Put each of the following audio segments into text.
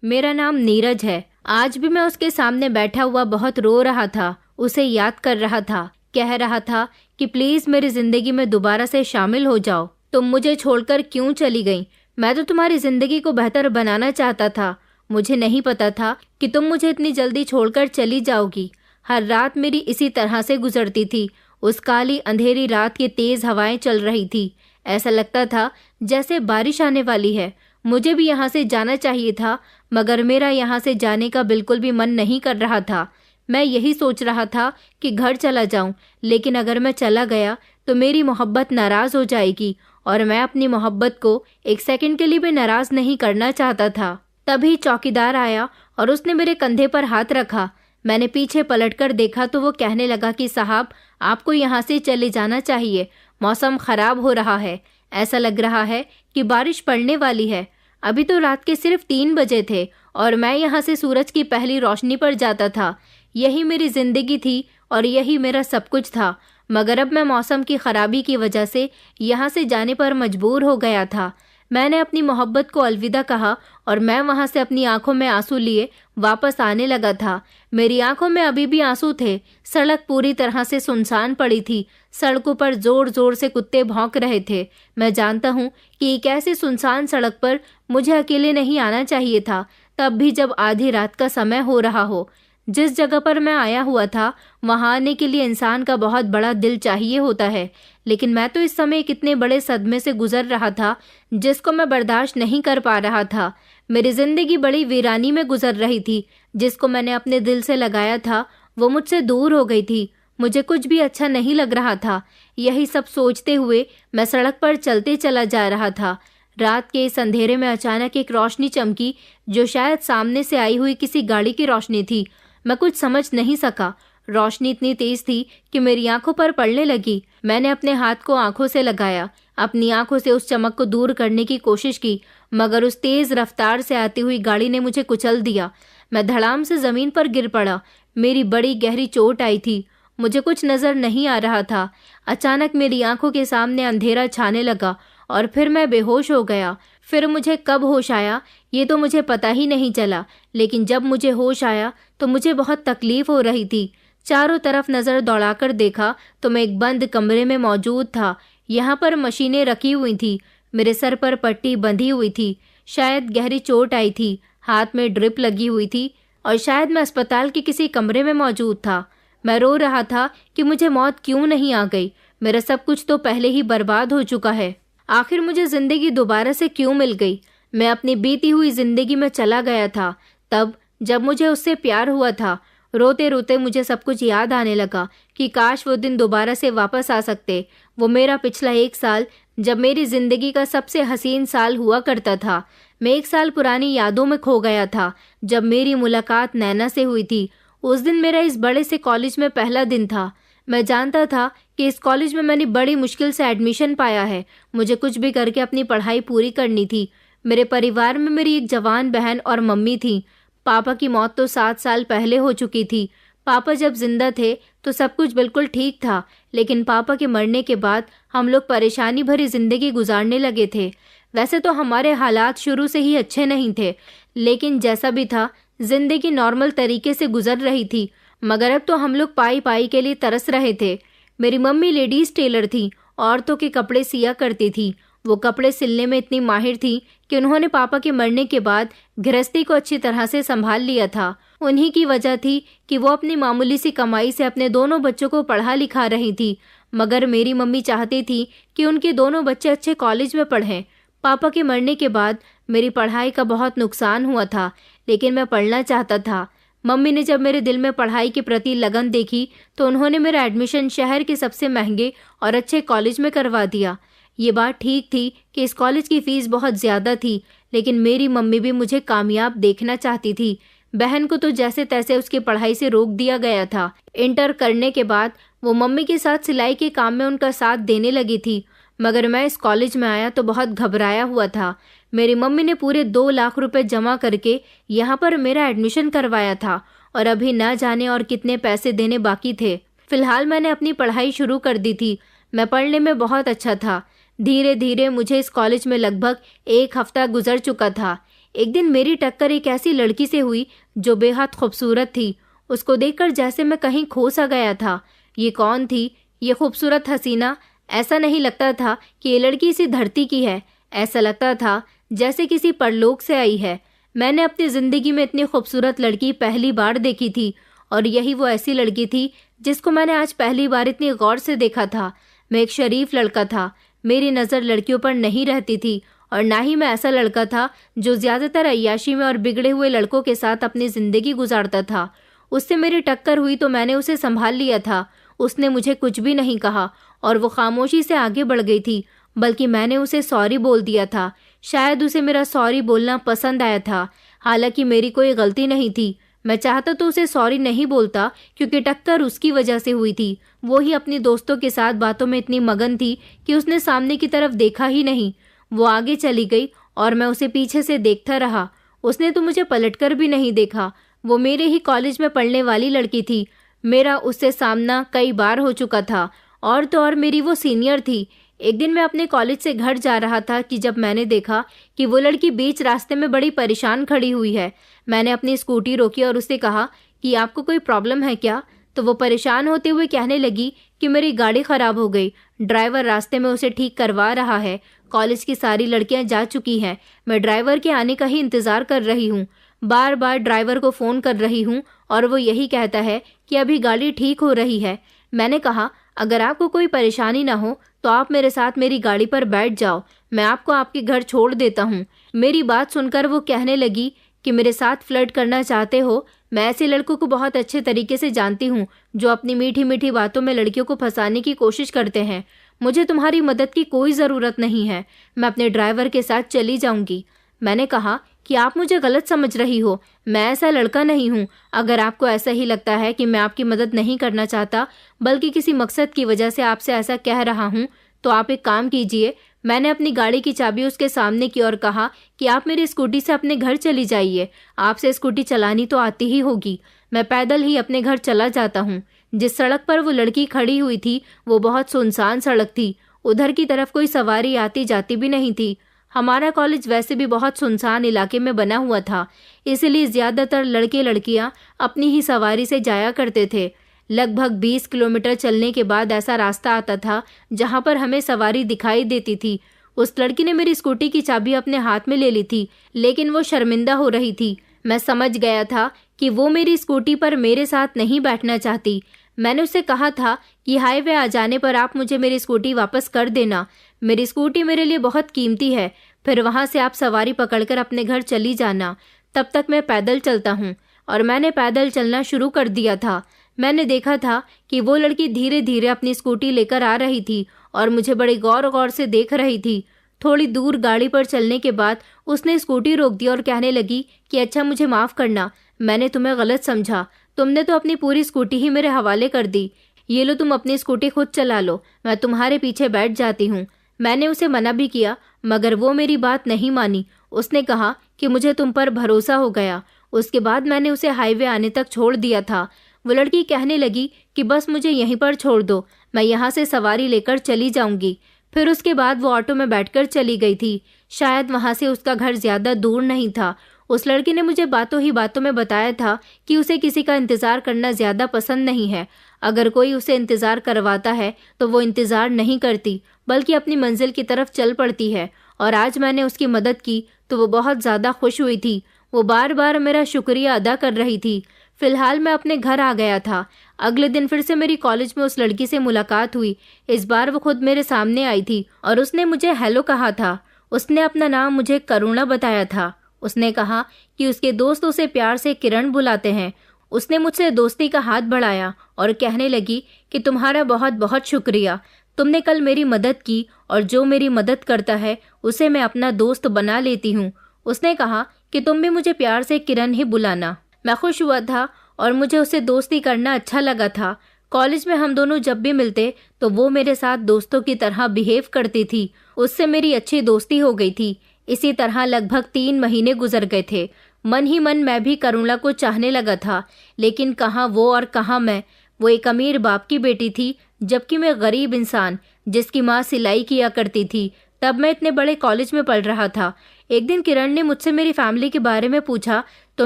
मेरा नाम नीरज है। आज भी मैं उसके सामने बैठा हुआ बहुत रो रहा था, उसे याद कर रहा था, कह रहा था कि प्लीज मेरी जिंदगी में दोबारा से शामिल हो जाओ। तुम मुझे छोड़कर क्यों चली गई? मैं तो तुम्हारी जिंदगी को बेहतर बनाना चाहता था। मुझे नहीं पता था कि तुम मुझे इतनी जल्दी छोड़कर चली जाओगी। हर रात मेरी इसी तरह से गुजरती थी। उस काली अंधेरी रात की तेज हवाएं चल रही थी। ऐसा लगता था जैसे बारिश आने वाली है। मुझे भी यहाँ से जाना चाहिए था, मगर मेरा यहाँ से जाने का बिल्कुल भी मन नहीं कर रहा था। मैं यही सोच रहा था कि घर चला जाऊं, लेकिन अगर मैं चला गया तो मेरी मोहब्बत नाराज हो जाएगी और मैं अपनी मोहब्बत को एक सेकंड के लिए भी नाराज नहीं करना चाहता था। तभी चौकीदार आया और उसने मेरे कंधे पर हाथ रखा। मैंने पीछे पलटकर देखा तो वो कहने लगा कि साहब, आपको यहाँ से चले जाना चाहिए। मौसम खराब हो रहा है, ऐसा लग रहा है कि बारिश पड़ने वाली है। अभी तो रात के सिर्फ 3 बजे थे और मैं यहाँ से सूरज की पहली रोशनी पर जाता था। यही मेरी जिंदगी थी और यही मेरा सब कुछ था, मगर अब मैं मौसम की खराबी की वजह से यहाँ से जाने पर मजबूर हो गया था। मैंने अपनी मोहब्बत को अलविदा कहा और मैं वहाँ से अपनी आंखों में आंसू लिए वापस आने लगा था। मेरी आंखों में अभी भी आंसू थे। सड़क पूरी तरह से सुनसान पड़ी थी। सड़कों पर जोर जोर से कुत्ते भौंक रहे थे। मैं जानता हूँ कि एक ऐसी सुनसान सड़क पर मुझे अकेले नहीं आना चाहिए था, तब भी जब आधी रात का समय हो रहा हो। जिस जगह पर मैं आया हुआ था वहां आने के लिए इंसान का बहुत बड़ा दिल चाहिए होता है, लेकिन मैं तो इस समय एक इतने बड़े सदमे से गुजर रहा था जिसको मैं बर्दाश्त नहीं कर पा रहा था। मेरी जिंदगी बड़ी वीरानी में गुजर रही थी। जिसको मैंने अपने दिल से लगाया था वो मुझसे दूर हो गई थी। मुझे कुछ भी अच्छा नहीं लग रहा था। यही सब सोचते हुए मैं सड़क पर चलते चला जा रहा था। रात के इस अंधेरे में अचानक एक रोशनी चमकी, जो शायद सामने से आई हुई किसी गाड़ी की रोशनी थी। मैं कुछ समझ नहीं सका। रोशनी इतनी तेज थी कि मेरी आंखों पर पड़ने लगी। मैंने अपने हाथ को आंखों से लगाया, अपनी आंखों से उस चमक को दूर करने की कोशिश की, मगर उस तेज रफ्तार से आती हुई गाड़ी ने मुझे कुचल दिया। मैं धड़ाम से जमीन पर गिर पड़ा। मेरी बड़ी गहरी चोट आई थी। मुझे कुछ नजर नहीं आ रहा था। अचानक मेरी आंखों के सामने अंधेरा छाने लगा और फिर मैं बेहोश हो गया। फिर मुझे कब होश आया ये तो मुझे पता ही नहीं चला, लेकिन जब मुझे होश आया तो मुझे बहुत तकलीफ हो रही थी। चारों तरफ नजर दौड़ाकर देखा तो मैं एक बंद कमरे में मौजूद था। यहाँ पर मशीनें रखी हुई थी। मेरे सर पर पट्टी बंधी हुई थी। शायद गहरी चोट आई थी। हाथ में ड्रिप लगी हुई थी और शायद मैं अस्पताल के किसी कमरे में मौजूद था। मैं रो रहा था कि मुझे मौत क्यों नहीं आ गई। मेरा सब कुछ तो पहले ही बर्बाद हो चुका है। आखिर मुझे जिंदगी दोबारा से क्यों मिल गई? मैं अपनी बीती हुई जिंदगी में चला गया था, तब जब मुझे उससे प्यार हुआ था। रोते रोते मुझे सब कुछ याद आने लगा कि काश वो दिन दोबारा से वापस आ सकते। वो मेरा पिछला 1 साल, जब मेरी जिंदगी का सबसे हसीन साल हुआ करता था। मैं 1 साल पुरानी यादों में खो गया था, जब मेरी मुलाकात नैना से हुई थी। उस दिन मेरा इस बड़े से कॉलेज में पहला दिन था। मैं जानता था कि इस कॉलेज में मैंने बड़ी मुश्किल से एडमिशन पाया है। मुझे कुछ भी करके अपनी पढ़ाई पूरी करनी थी। मेरे परिवार में मेरी एक जवान बहन और मम्मी थी। पापा की मौत तो 7 साल पहले हो चुकी थी। पापा जब जिंदा थे तो सब कुछ बिल्कुल ठीक था, लेकिन पापा के मरने के बाद हम लोग परेशानी भरी जिंदगी गुजारने लगे थे। वैसे तो हमारे हालात शुरू से ही अच्छे नहीं थे, लेकिन जैसा भी था जिंदगी नॉर्मल तरीके से गुजर रही थी। मगर अब तो हम लोग पाई पाई के लिए तरस रहे थे। मेरी मम्मी लेडीज टेलर थी, औरतों के कपड़े सिया करती थी। वो कपड़े सिलने में इतनी माहिर थी कि उन्होंने पापा के मरने के बाद गृहस्थी को अच्छी तरह से संभाल लिया था। उन्हीं की वजह थी कि वो अपनी मामूली सी कमाई से अपने दोनों बच्चों को पढ़ा लिखा रही थी। मगर मेरी मम्मी चाहती थी कि उनके दोनों बच्चे अच्छे कॉलेज में पढ़ें। पापा के मरने के बाद मेरी पढ़ाई का बहुत नुकसान हुआ था, लेकिन मैं पढ़ना चाहता था। मम्मी ने जब मेरे दिल में पढ़ाई के प्रति लगन देखी तो उन्होंने मेरा एडमिशन शहर के सबसे महंगे और अच्छे कॉलेज में करवा दिया। ये बात ठीक थी कि इस कॉलेज की फीस बहुत ज़्यादा थी, लेकिन मेरी मम्मी भी मुझे कामयाब देखना चाहती थी। बहन को तो जैसे तैसे उसकी पढ़ाई से रोक दिया गया था। इंटर करने के बाद वो मम्मी के साथ सिलाई के काम में उनका साथ देने लगी थी। मगर मैं इस कॉलेज में आया तो बहुत घबराया हुआ था। मेरी मम्मी ने पूरे 2 लाख रुपए जमा करके यहाँ पर मेरा एडमिशन करवाया था और अभी ना जाने और कितने पैसे देने बाकी थे। फिलहाल मैंने अपनी पढ़ाई शुरू कर दी थी। मैं पढ़ने में बहुत अच्छा था। धीरे धीरे मुझे इस कॉलेज में लगभग 1 हफ्ता गुजर चुका था। एक दिन मेरी टक्कर एक ऐसी लड़की से हुई जो बेहद खूबसूरत थी। उसको देखकर जैसे मैं कहीं खो सा गया था। ये कौन थी, ये खूबसूरत हसीना? ऐसा नहीं लगता था कि ये लड़की इसी धरती की है, ऐसा लगता था जैसे किसी परलोक से आई है। मैंने अपनी ज़िंदगी में इतनी खूबसूरत लड़की पहली बार देखी थी, और यही वो ऐसी लड़की थी जिसको मैंने आज पहली बार इतनी गौर से देखा था। मैं एक शरीफ लड़का था, मेरी नज़र लड़कियों पर नहीं रहती थी, और ना ही मैं ऐसा लड़का था जो ज़्यादातर अय्याशी में और बिगड़े हुए लड़कों के साथ अपनी ज़िंदगी गुजारता था। उससे मेरी टक्कर हुई तो मैंने उसे संभाल लिया था। उसने मुझे कुछ भी नहीं कहा और वो खामोशी से आगे बढ़ गई थी, बल्कि मैंने उसे सॉरी बोल दिया था। शायद उसे मेरा सॉरी बोलना पसंद आया था, हालांकि मेरी कोई गलती नहीं थी। मैं चाहता तो उसे सॉरी नहीं बोलता, क्योंकि टक्कर उसकी वजह से हुई थी। वो ही अपनी दोस्तों के साथ बातों में इतनी मगन थी कि उसने सामने की तरफ देखा ही नहीं। वो आगे चली गई और मैं उसे पीछे से देखता रहा। उसने तो मुझे पलटकर भी नहीं देखा। वो मेरे ही कॉलेज में पढ़ने वाली लड़की थी। मेरा उससे सामना कई बार हो चुका था, और तो और मेरी वो सीनियर थी। एक दिन मैं अपने कॉलेज से घर जा रहा था कि जब मैंने देखा कि वो लड़की बीच रास्ते में बड़ी परेशान खड़ी हुई है। मैंने अपनी स्कूटी रोकी और उससे कहा कि आपको कोई प्रॉब्लम है क्या? तो वो परेशान होते हुए कहने लगी कि मेरी गाड़ी खराब हो गई, ड्राइवर रास्ते में उसे ठीक करवा रहा है। कॉलेज की सारी लड़कियां जा चुकी हैं, मैं ड्राइवर के आने का ही इंतज़ार कर रही हूँ। बार बार ड्राइवर को फ़ोन कर रही हूँ और वो यही कहता है कि अभी गाड़ी ठीक हो रही है। मैंने कहा, अगर आपको कोई परेशानी ना हो तो आप मेरे साथ मेरी गाड़ी पर बैठ जाओ, मैं आपको आपके घर छोड़ देता हूँ। मेरी बात सुनकर वो कहने लगी कि मेरे साथ फ्लर्ट करना चाहते हो? मैं ऐसे लड़कों को बहुत अच्छे तरीके से जानती हूँ जो अपनी मीठी मीठी बातों में लड़कियों को फंसाने की कोशिश करते हैं। मुझे तुम्हारी मदद की कोई ज़रूरत नहीं है, मैं अपने ड्राइवर के साथ चली जाऊंगी। मैंने कहा कि आप मुझे गलत समझ रही हो, मैं ऐसा लड़का नहीं हूँ। अगर आपको ऐसा ही लगता है कि मैं आपकी मदद नहीं करना चाहता, बल्कि किसी मकसद की वजह से आपसे ऐसा कह रहा हूँ, तो आप एक काम कीजिए। मैंने अपनी गाड़ी की चाबी उसके सामने की और कहा कि आप मेरी स्कूटी से अपने घर चली जाइए। आपसे स्कूटी चलानी तो आती ही होगी। मैं पैदल ही अपने घर चला जाता हूँ। जिस सड़क पर वो लड़की खड़ी हुई थी वो बहुत सुनसान सड़क थी। उधर की तरफ कोई सवारी आती जाती भी नहीं थी। हमारा कॉलेज वैसे भी बहुत सुनसान इलाके में बना हुआ था, इसलिए ज़्यादातर लड़के लड़कियां अपनी ही सवारी से जाया करते थे। लगभग 20 किलोमीटर चलने के बाद ऐसा रास्ता आता था जहां पर हमें सवारी दिखाई देती थी। उस लड़की ने मेरी स्कूटी की चाबी अपने हाथ में ले ली थी, लेकिन वो शर्मिंदा हो रही थी। मैं समझ गया था कि वो मेरी स्कूटी पर मेरे साथ नहीं बैठना चाहती। मैंने उससे कहा था कि हाईवे आ जाने पर आप मुझे मेरी स्कूटी वापस कर देना, मेरी स्कूटी मेरे लिए बहुत कीमती है। फिर वहां से आप सवारी पकड़कर अपने घर चली जाना, तब तक मैं पैदल चलता हूँ। और मैंने पैदल चलना शुरू कर दिया था। मैंने देखा था कि वो लड़की धीरे धीरे अपनी स्कूटी लेकर आ रही थी और मुझे बड़े गौर गौर से देख रही थी। थोड़ी दूर गाड़ी पर चलने के बाद उसने स्कूटी रोक दी और कहने लगी कि अच्छा, मुझे माफ़ करना, मैंने तुम्हें गलत समझा। तुमने तो अपनी पूरी स्कूटी ही मेरे हवाले कर दी। ये लो, तुम अपनी स्कूटी खुद चला लो, मैं तुम्हारे पीछे बैठ जाती हूँ। मैंने उसे मना भी किया, मगर वो मेरी बात नहीं मानी। उसने कहा कि मुझे तुम पर भरोसा हो गया। उसके बाद मैंने उसे हाईवे आने तक छोड़ दिया था। वो लड़की कहने लगी कि बस मुझे यहीं पर छोड़ दो, मैं यहाँ से सवारी लेकर चली जाऊंगी। फिर उसके बाद वो ऑटो में बैठकर चली गई थी। शायद वहाँ से उसका घर ज़्यादा दूर नहीं था। उस लड़की ने मुझे बातों ही बातों में बताया था कि उसे किसी का इंतज़ार करना ज़्यादा पसंद नहीं है। अगर कोई उसे इंतज़ार करवाता है तो वो इंतज़ार नहीं करती, बल्कि अपनी मंजिल की तरफ चल पड़ती है। और आज मैंने उसकी मदद की तो वो बहुत ज़्यादा खुश हुई थी। वो बार बार मेरा शुक्रिया अदा कर रही थी। फिलहाल मैं अपने घर आ गया था। अगले दिन फिर से मेरी कॉलेज में उस लड़की से मुलाकात हुई। इस बार वो खुद मेरे सामने आई थी और उसने मुझे हेलो कहा था। उसने अपना नाम मुझे करुणा बताया था। उसने कहा कि उसके दोस्त उसे प्यार से किरण बुलाते हैं। उसने मुझसे दोस्ती का हाथ बढ़ाया और कहने लगी कि तुम्हारा बहुत बहुत शुक्रिया, तुमने कल मेरी मदद की और जो मेरी मदद करता है उसे मैं अपना दोस्त बना लेती हूँ। उसने कहा कि तुम भी मुझे प्यार से किरण ही बुलाना। मैं खुश हुआ था और मुझे उससे दोस्ती करना अच्छा लगा था। कॉलेज में हम दोनों जब भी मिलते तो वो मेरे साथ दोस्तों की तरह बिहेव करती थी। उससे मेरी अच्छी दोस्ती हो गई थी। इसी तरह लगभग 3 महीने गुजर गए थे। मन ही मन मैं भी करुणा को चाहने लगा था, लेकिन कहाँ वो और कहाँ मैं। वो एक अमीर बाप की बेटी थी, जबकि मैं गरीब इंसान जिसकी माँ सिलाई किया करती थी। तब मैं इतने बड़े कॉलेज में पढ़ रहा था। एक दिन किरण ने मुझसे मेरी फैमिली के बारे में पूछा तो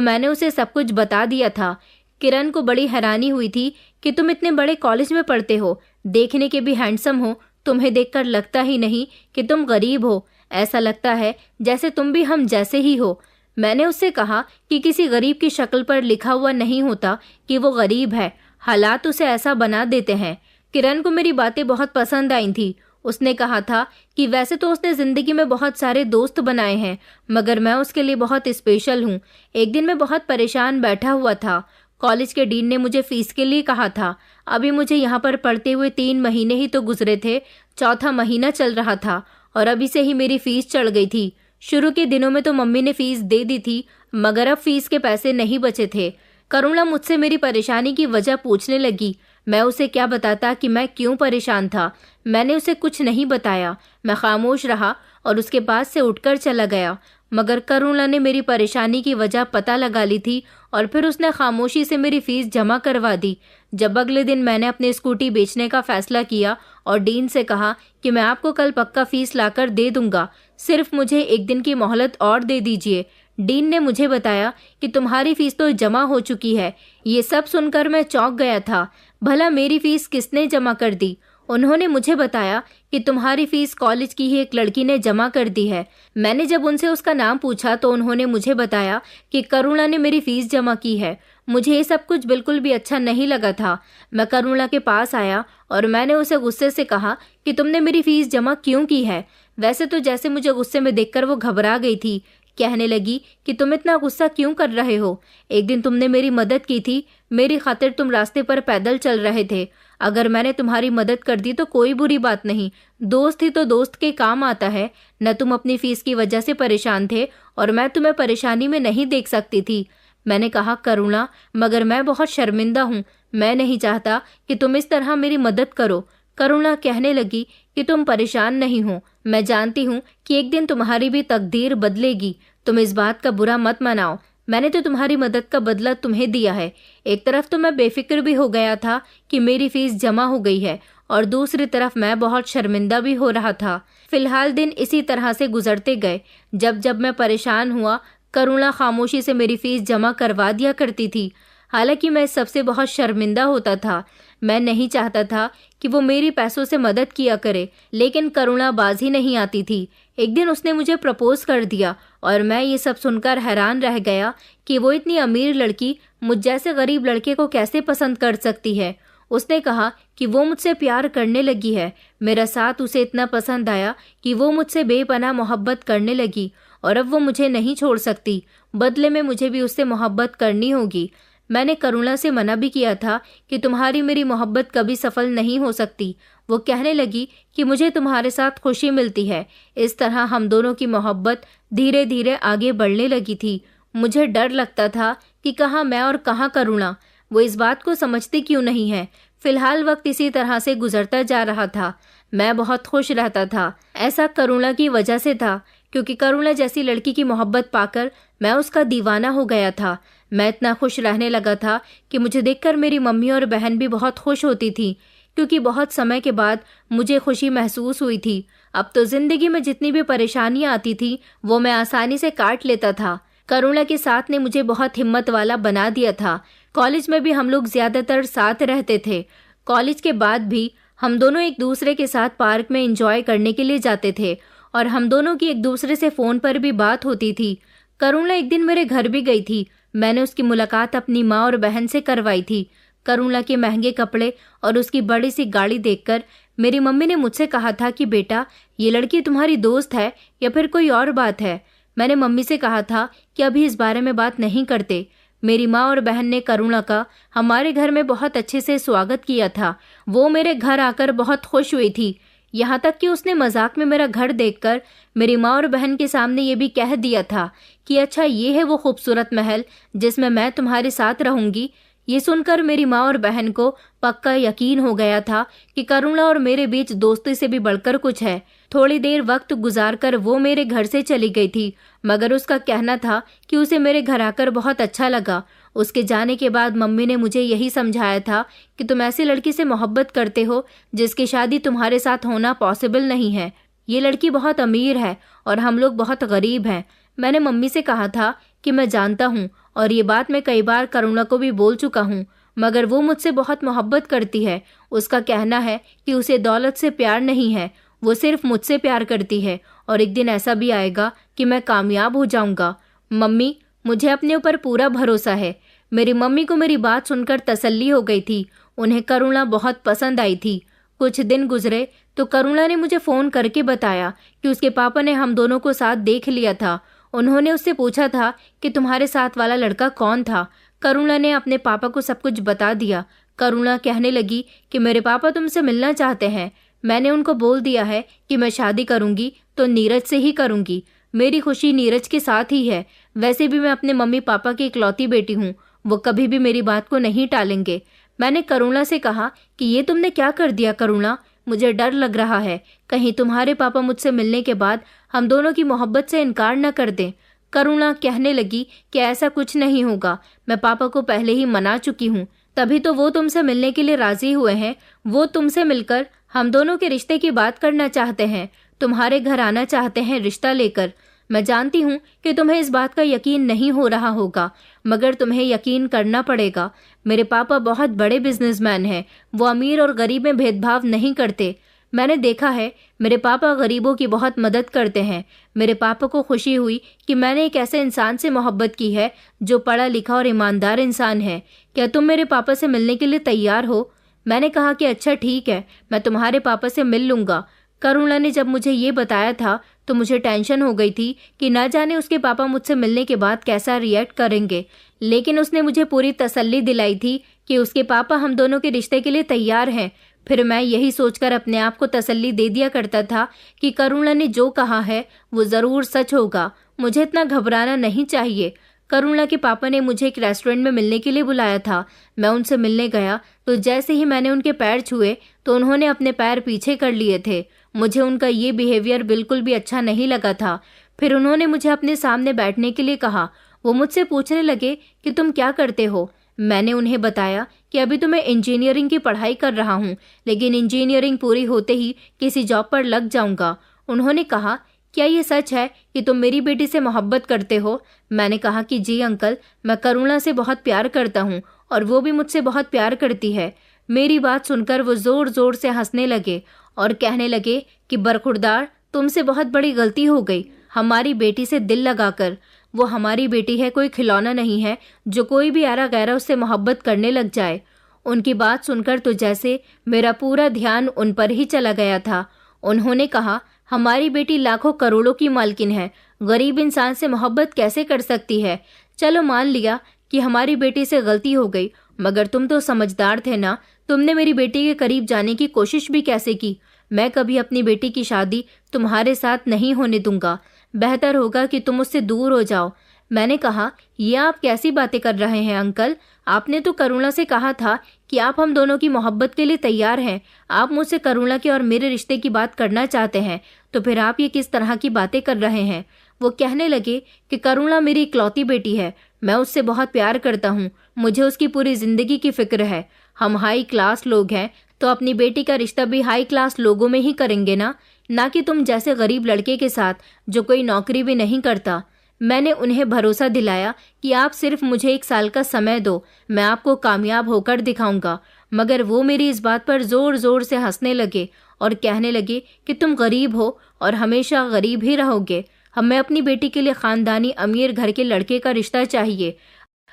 मैंने उसे सब कुछ बता दिया था। किरण को बड़ी हैरानी हुई थी कि तुम इतने बड़े कॉलेज में पढ़ते हो, देखने के भी हैंडसम हो, तुम्हें देखकर लगता ही नहीं कि तुम गरीब हो, ऐसा लगता है जैसे तुम भी हम जैसे ही हो। मैंने उससे कहा कि किसी गरीब की शक्ल पर लिखा हुआ नहीं होता कि वो गरीब है, हालात उसे ऐसा बना देते हैं। किरण को मेरी बातें बहुत पसंद आई थी। उसने कहा था कि वैसे तो उसने जिंदगी में बहुत सारे दोस्त बनाए हैं, मगर मैं उसके लिए बहुत स्पेशल हूँ। एक दिन मैं बहुत परेशान बैठा हुआ था। कॉलेज के डीन ने मुझे फीस के लिए कहा था। अभी मुझे यहाँ पर पढ़ते हुए 3 महीने ही तो गुजरे थे, 4था महीना चल रहा था और अभी से ही मेरी फीस चढ़ गई थी। शुरू के दिनों में तो मम्मी ने फीस दे दी थी, मगर अब फीस के पैसे नहीं बचे थे। करुणा मुझसे मेरी परेशानी की वजह पूछने लगी। मैं उसे क्या बताता कि मैं क्यों परेशान था। मैंने उसे कुछ नहीं बताया। मैं खामोश रहा और उसके पास से उठकर चला गया। मगर करुणा ने मेरी परेशानी की वजह पता लगा ली थी और फिर उसने खामोशी से मेरी फीस जमा करवा दी। जब अगले दिन मैंने अपनी स्कूटी बेचने का फैसला किया और डीन से कहा कि मैं आपको कल पक्का फीस लाकर दे दूंगा, सिर्फ मुझे 1 दिन की मोहलत और दे दीजिए। डीन ने मुझे बताया कि तुम्हारी फीस तो जमा हो चुकी है। ये सब सुनकर मैं चौंक गया था। भला मेरी फीस किसने जमा कर दी? उन्होंने मुझे बताया कि तुम्हारी फीस कॉलेज की ही एक लड़की ने जमा कर दी है। मैंने जब उनसे उसका नाम पूछा तो उन्होंने मुझे बताया कि करुणा ने मेरी फीस जमा की है। मुझे ये सब कुछ बिल्कुल भी अच्छा नहीं लगा था। मैं करुणा के पास आया और मैंने उसे गुस्से से कहा कि तुमने मेरी फीस जमा क्यों की है? वैसे तो जैसे मुझे गुस्से में देखकर वो घबरा गई थी। कहने लगी कि तुम इतना गुस्सा क्यों कर रहे हो? एक दिन तुमने मेरी मदद की थी, मेरी खातिर तुम रास्ते पर पैदल चल रहे थे। अगर मैंने तुम्हारी मदद कर दी तो कोई बुरी बात नहीं, दोस्त ही तो दोस्त के काम आता है। न तुम अपनी फीस की वजह से परेशान थे और मैं तुम्हें परेशानी में नहीं देख सकती थी। मैंने कहा करुणा, मगर मैं बहुत शर्मिंदा हूँ, मैं नहीं चाहता कि तुम इस तरह मेरी मदद करो। करुणा कहने लगी कि तुम परेशान नहीं हो, मैं जानती हूँ कि एक दिन तुम्हारी भी तकदीर बदलेगी, तुम इस बात का बुरा मत मनाओ। मैंने तो तुम्हारी मदद का बदला तुम्हें दिया है। एक तरफ तो मैं बेफिक्र भी हो गया था कि मेरी फीस जमा हो गई है और दूसरी तरफ मैं बहुत शर्मिंदा भी हो रहा था। फिलहाल दिन इसी तरह से गुजरते गए। जब जब मैं परेशान हुआ, करुणा खामोशी से मेरी फीस जमा करवा दिया करती थी। हालांकि मैं सबसे बहुत शर्मिंदा होता था। मैं नहीं चाहता था कि वो मेरी पैसों से मदद किया करे, लेकिन करुणा बाजी नहीं आती थी। एक दिन उसने मुझे प्रपोज कर दिया और मैं ये सब सुनकर हैरान रह गया कि वो इतनी अमीर लड़की मुझ जैसे गरीब लड़के को कैसे पसंद कर सकती है। उसने कहा कि वो मुझसे प्यार करने लगी है। मेरा साथ उसे इतना पसंद आया कि वो मुझसे बेपनाह मोहब्बत करने लगी और अब वो मुझे नहीं छोड़ सकती। बदले में मुझे भी उससे मोहब्बत करनी होगी। मैंने करुणा से मना भी किया था कि तुम्हारी मेरी मोहब्बत कभी सफल नहीं हो सकती। वो कहने लगी कि मुझे तुम्हारे साथ खुशी मिलती है। इस तरह हम दोनों की मोहब्बत धीरे धीरे आगे बढ़ने लगी थी। मुझे डर लगता था कि कहाँ मैं और कहाँ करुणा। वो इस बात को समझती क्यों नहीं है। फिलहाल वक्त इसी तरह से गुजरता जा रहा था। मैं बहुत खुश रहता था। ऐसा करुणा की वजह से था, क्योंकि करुणा जैसी लड़की की मोहब्बत पाकर मैं उसका दीवाना हो गया था। मैं इतना खुश रहने लगा था कि मुझे देखकर मेरी मम्मी और बहन भी बहुत खुश होती थी, क्योंकि बहुत समय के बाद मुझे खुशी महसूस हुई थी। अब तो जिंदगी में जितनी भी परेशानियां आती थी वो मैं आसानी से काट लेता था। करुणा के साथ ने मुझे बहुत हिम्मत वाला बना दिया था। कॉलेज में भी हम लोग ज्यादातर साथ रहते थे। कॉलेज के बाद भी हम दोनों एक दूसरे के साथ पार्क में एंजॉय करने के लिए जाते थे और हम दोनों की एक दूसरे से फोन पर भी बात होती थी। करुणा एक दिन मेरे घर भी गई थी। मैंने उसकी मुलाकात अपनी माँ और बहन से करवाई थी। करुणा के महंगे कपड़े और उसकी बड़ी सी गाड़ी देखकर मेरी मम्मी ने मुझसे कहा था कि बेटा, ये लड़की तुम्हारी दोस्त है या फिर कोई और बात है। मैंने मम्मी से कहा था कि अभी इस बारे में बात नहीं करते। मेरी माँ और बहन ने करुणा का हमारे घर में बहुत अच्छे से स्वागत किया था। वो मेरे घर आकर बहुत खुश हुई थी। यहाँ तक कि उसने मजाक में मेरा घर देखकर मेरी माँ और बहन के सामने ये भी कह दिया था कि अच्छा, ये है वो खूबसूरत महल जिसमें मैं तुम्हारे साथ रहूंगी। ये सुनकर मेरी माँ और बहन को पक्का यकीन हो गया था कि करुणा और मेरे बीच दोस्ती से भी बढ़कर कुछ है। थोड़ी देर वक्त गुजारकर वो मेरे घर से चली गई थी, मगर उसका कहना था कि उसे मेरे घर आकर बहुत अच्छा लगा। उसके जाने के बाद मम्मी ने मुझे यही समझाया था कि तुम ऐसी लड़की से मोहब्बत करते हो जिसकी शादी तुम्हारे साथ होना पॉसिबल नहीं है। ये लड़की बहुत अमीर है और हम लोग बहुत गरीब हैं। मैंने मम्मी से कहा था कि मैं जानता हूँ और ये बात मैं कई बार करुणा को भी बोल चुका हूँ, मगर वो मुझसे बहुत मोहब्बत करती है। उसका कहना है कि उसे दौलत से प्यार नहीं है, वो सिर्फ मुझसे प्यार करती है और एक दिन ऐसा भी आएगा कि मैं कामयाब हो जाऊंगा। मम्मी, मुझे अपने ऊपर पूरा भरोसा है। मेरी मम्मी को मेरी बात सुनकर तसल्ली हो गई थी। उन्हें करुणा बहुत पसंद आई थी। कुछ दिन गुजरे तो करुणा ने मुझे फ़ोन करके बताया कि उसके पापा ने हम दोनों को साथ देख लिया था। उन्होंने उससे पूछा था कि तुम्हारे साथ वाला लड़का कौन था। करुणा ने अपने पापा को सब कुछ बता दिया। करुणा कहने लगी कि मेरे पापा तुमसे मिलना चाहते हैं। मैंने उनको बोल दिया है कि मैं शादी करूंगी तो नीरज से ही करूंगी। मेरी खुशी नीरज के साथ ही है। वैसे भी मैं अपने मम्मी पापा की इकलौती बेटी हूँ, वो कभी भी मेरी बात को नहीं टालेंगे। मैंने करुणा से कहा कि ये तुमने क्या कर दिया करुणा, मुझे डर लग रहा है कहीं तुम्हारे पापा मुझसे मिलने के बाद हम दोनों की मोहब्बत से इनकार न कर दें। करुणा कहने लगी कि ऐसा कुछ नहीं होगा, मैं पापा को पहले ही मना चुकी हूँ, तभी तो वो तुमसे मिलने के लिए राजी हुए हैं। वो तुमसे मिलकर हम दोनों के रिश्ते की बात करना चाहते हैं, तुम्हारे घर आना चाहते हैं रिश्ता लेकर। मैं जानती हूँ कि तुम्हें इस बात का यकीन नहीं हो रहा होगा, मगर तुम्हें यकीन करना पड़ेगा। मेरे पापा बहुत बड़े बिजनेसमैन हैं, वो अमीर और गरीब में भेदभाव नहीं करते। मैंने देखा है, मेरे पापा गरीबों की बहुत मदद करते हैं। मेरे पापा को खुशी हुई कि मैंने एक ऐसे इंसान से मोहब्बत की है जो पढ़ा लिखा और ईमानदार इंसान है। क्या तुम मेरे पापा से मिलने के लिए तैयार हो? मैंने कहा कि अच्छा ठीक है, मैं तुम्हारे पापा से मिल लूँगा। करुणा ने जब मुझे ये बताया था तो मुझे टेंशन हो गई थी कि ना जाने उसके पापा मुझसे मिलने के बाद कैसा रिएक्ट करेंगे, लेकिन उसने मुझे पूरी तसल्ली दिलाई थी कि उसके पापा हम दोनों के रिश्ते के लिए तैयार हैं। फिर मैं यही सोचकर अपने आप को तसल्ली दे दिया करता था कि करुणा ने जो कहा है वो ज़रूर सच होगा, मुझे इतना घबराना नहीं चाहिए। करुणा के पापा ने मुझे एक रेस्टोरेंट में मिलने के लिए बुलाया था। मैं उनसे मिलने गया तो जैसे ही मैंने उनके पैर छुए तो उन्होंने अपने पैर पीछे कर लिए थे। मुझे उनका ये बिहेवियर बिल्कुल भी अच्छा नहीं लगा था। फिर उन्होंने मुझे अपने सामने बैठने के लिए कहा। वो मुझसे पूछने लगे कि तुम क्या करते हो। मैंने उन्हें बताया कि अभी तो मैं इंजीनियरिंग की पढ़ाई कर रहा हूँ, लेकिन इंजीनियरिंग पूरी होते ही किसी जॉब पर लग जाऊँगा। उन्होंने कहा, क्या ये सच है कि तुम मेरी बेटी से मोहब्बत करते हो? मैंने कहा कि जी अंकल, मैं करुणा से बहुत प्यार करता हूँ और वो भी मुझसे बहुत प्यार करती है। मेरी बात सुनकर वो ज़ोर ज़ोर से हंसने लगे और कहने लगे कि बरखुरदार, तुमसे बहुत बड़ी गलती हो गई हमारी बेटी से दिल लगाकर। वो हमारी बेटी है, कोई खिलौना नहीं है जो कोई भी ऐरा गैरा उससे मोहब्बत करने लग जाए। उनकी बात सुनकर तो जैसे मेरा पूरा ध्यान उन पर ही चला गया था। उन्होंने कहा, हमारी बेटी लाखों करोड़ों की मालकिन है, गरीब इंसान से मोहब्बत कैसे कर सकती है? चलो मान लिया कि हमारी बेटी से गलती हो गई, मगर तुम तो समझदार थे ना, तुमने मेरी बेटी के करीब जाने की कोशिश भी कैसे की? मैं कभी अपनी बेटी की शादी तुम्हारे साथ नहीं होने दूंगा। बेहतर होगा कि तुम उससे दूर हो जाओ। मैंने कहा, ये आप कैसी बातें कर रहे हैं अंकल? आपने तो करुणा से कहा था कि आप हम दोनों की मोहब्बत के लिए तैयार हैं। आप मुझसे करुणा के और मेरे रिश्ते की बात करना चाहते हैं, तो फिर आप ये किस तरह की बातें कर रहे हैं? वो कहने लगे कि करुणा मेरी इकलौती बेटी है, मैं उससे बहुत प्यार करता हूँ, मुझे उसकी पूरी जिंदगी की फिक्र है। हम हाई क्लास लोग हैं तो अपनी बेटी का रिश्ता भी हाई क्लास लोगों में ही करेंगे ना कि तुम जैसे गरीब लड़के के साथ जो कोई नौकरी भी नहीं करता। मैंने उन्हें भरोसा दिलाया कि आप सिर्फ मुझे 1 साल का समय दो, मैं आपको कामयाब होकर दिखाऊंगा। मगर वो मेरी इस बात पर जोर जोर से हंसने लगे और कहने लगे कि तुम गरीब हो और हमेशा गरीब ही रहोगे। हमें अपनी बेटी के लिए खानदानी अमीर घर के लड़के का रिश्ता चाहिए।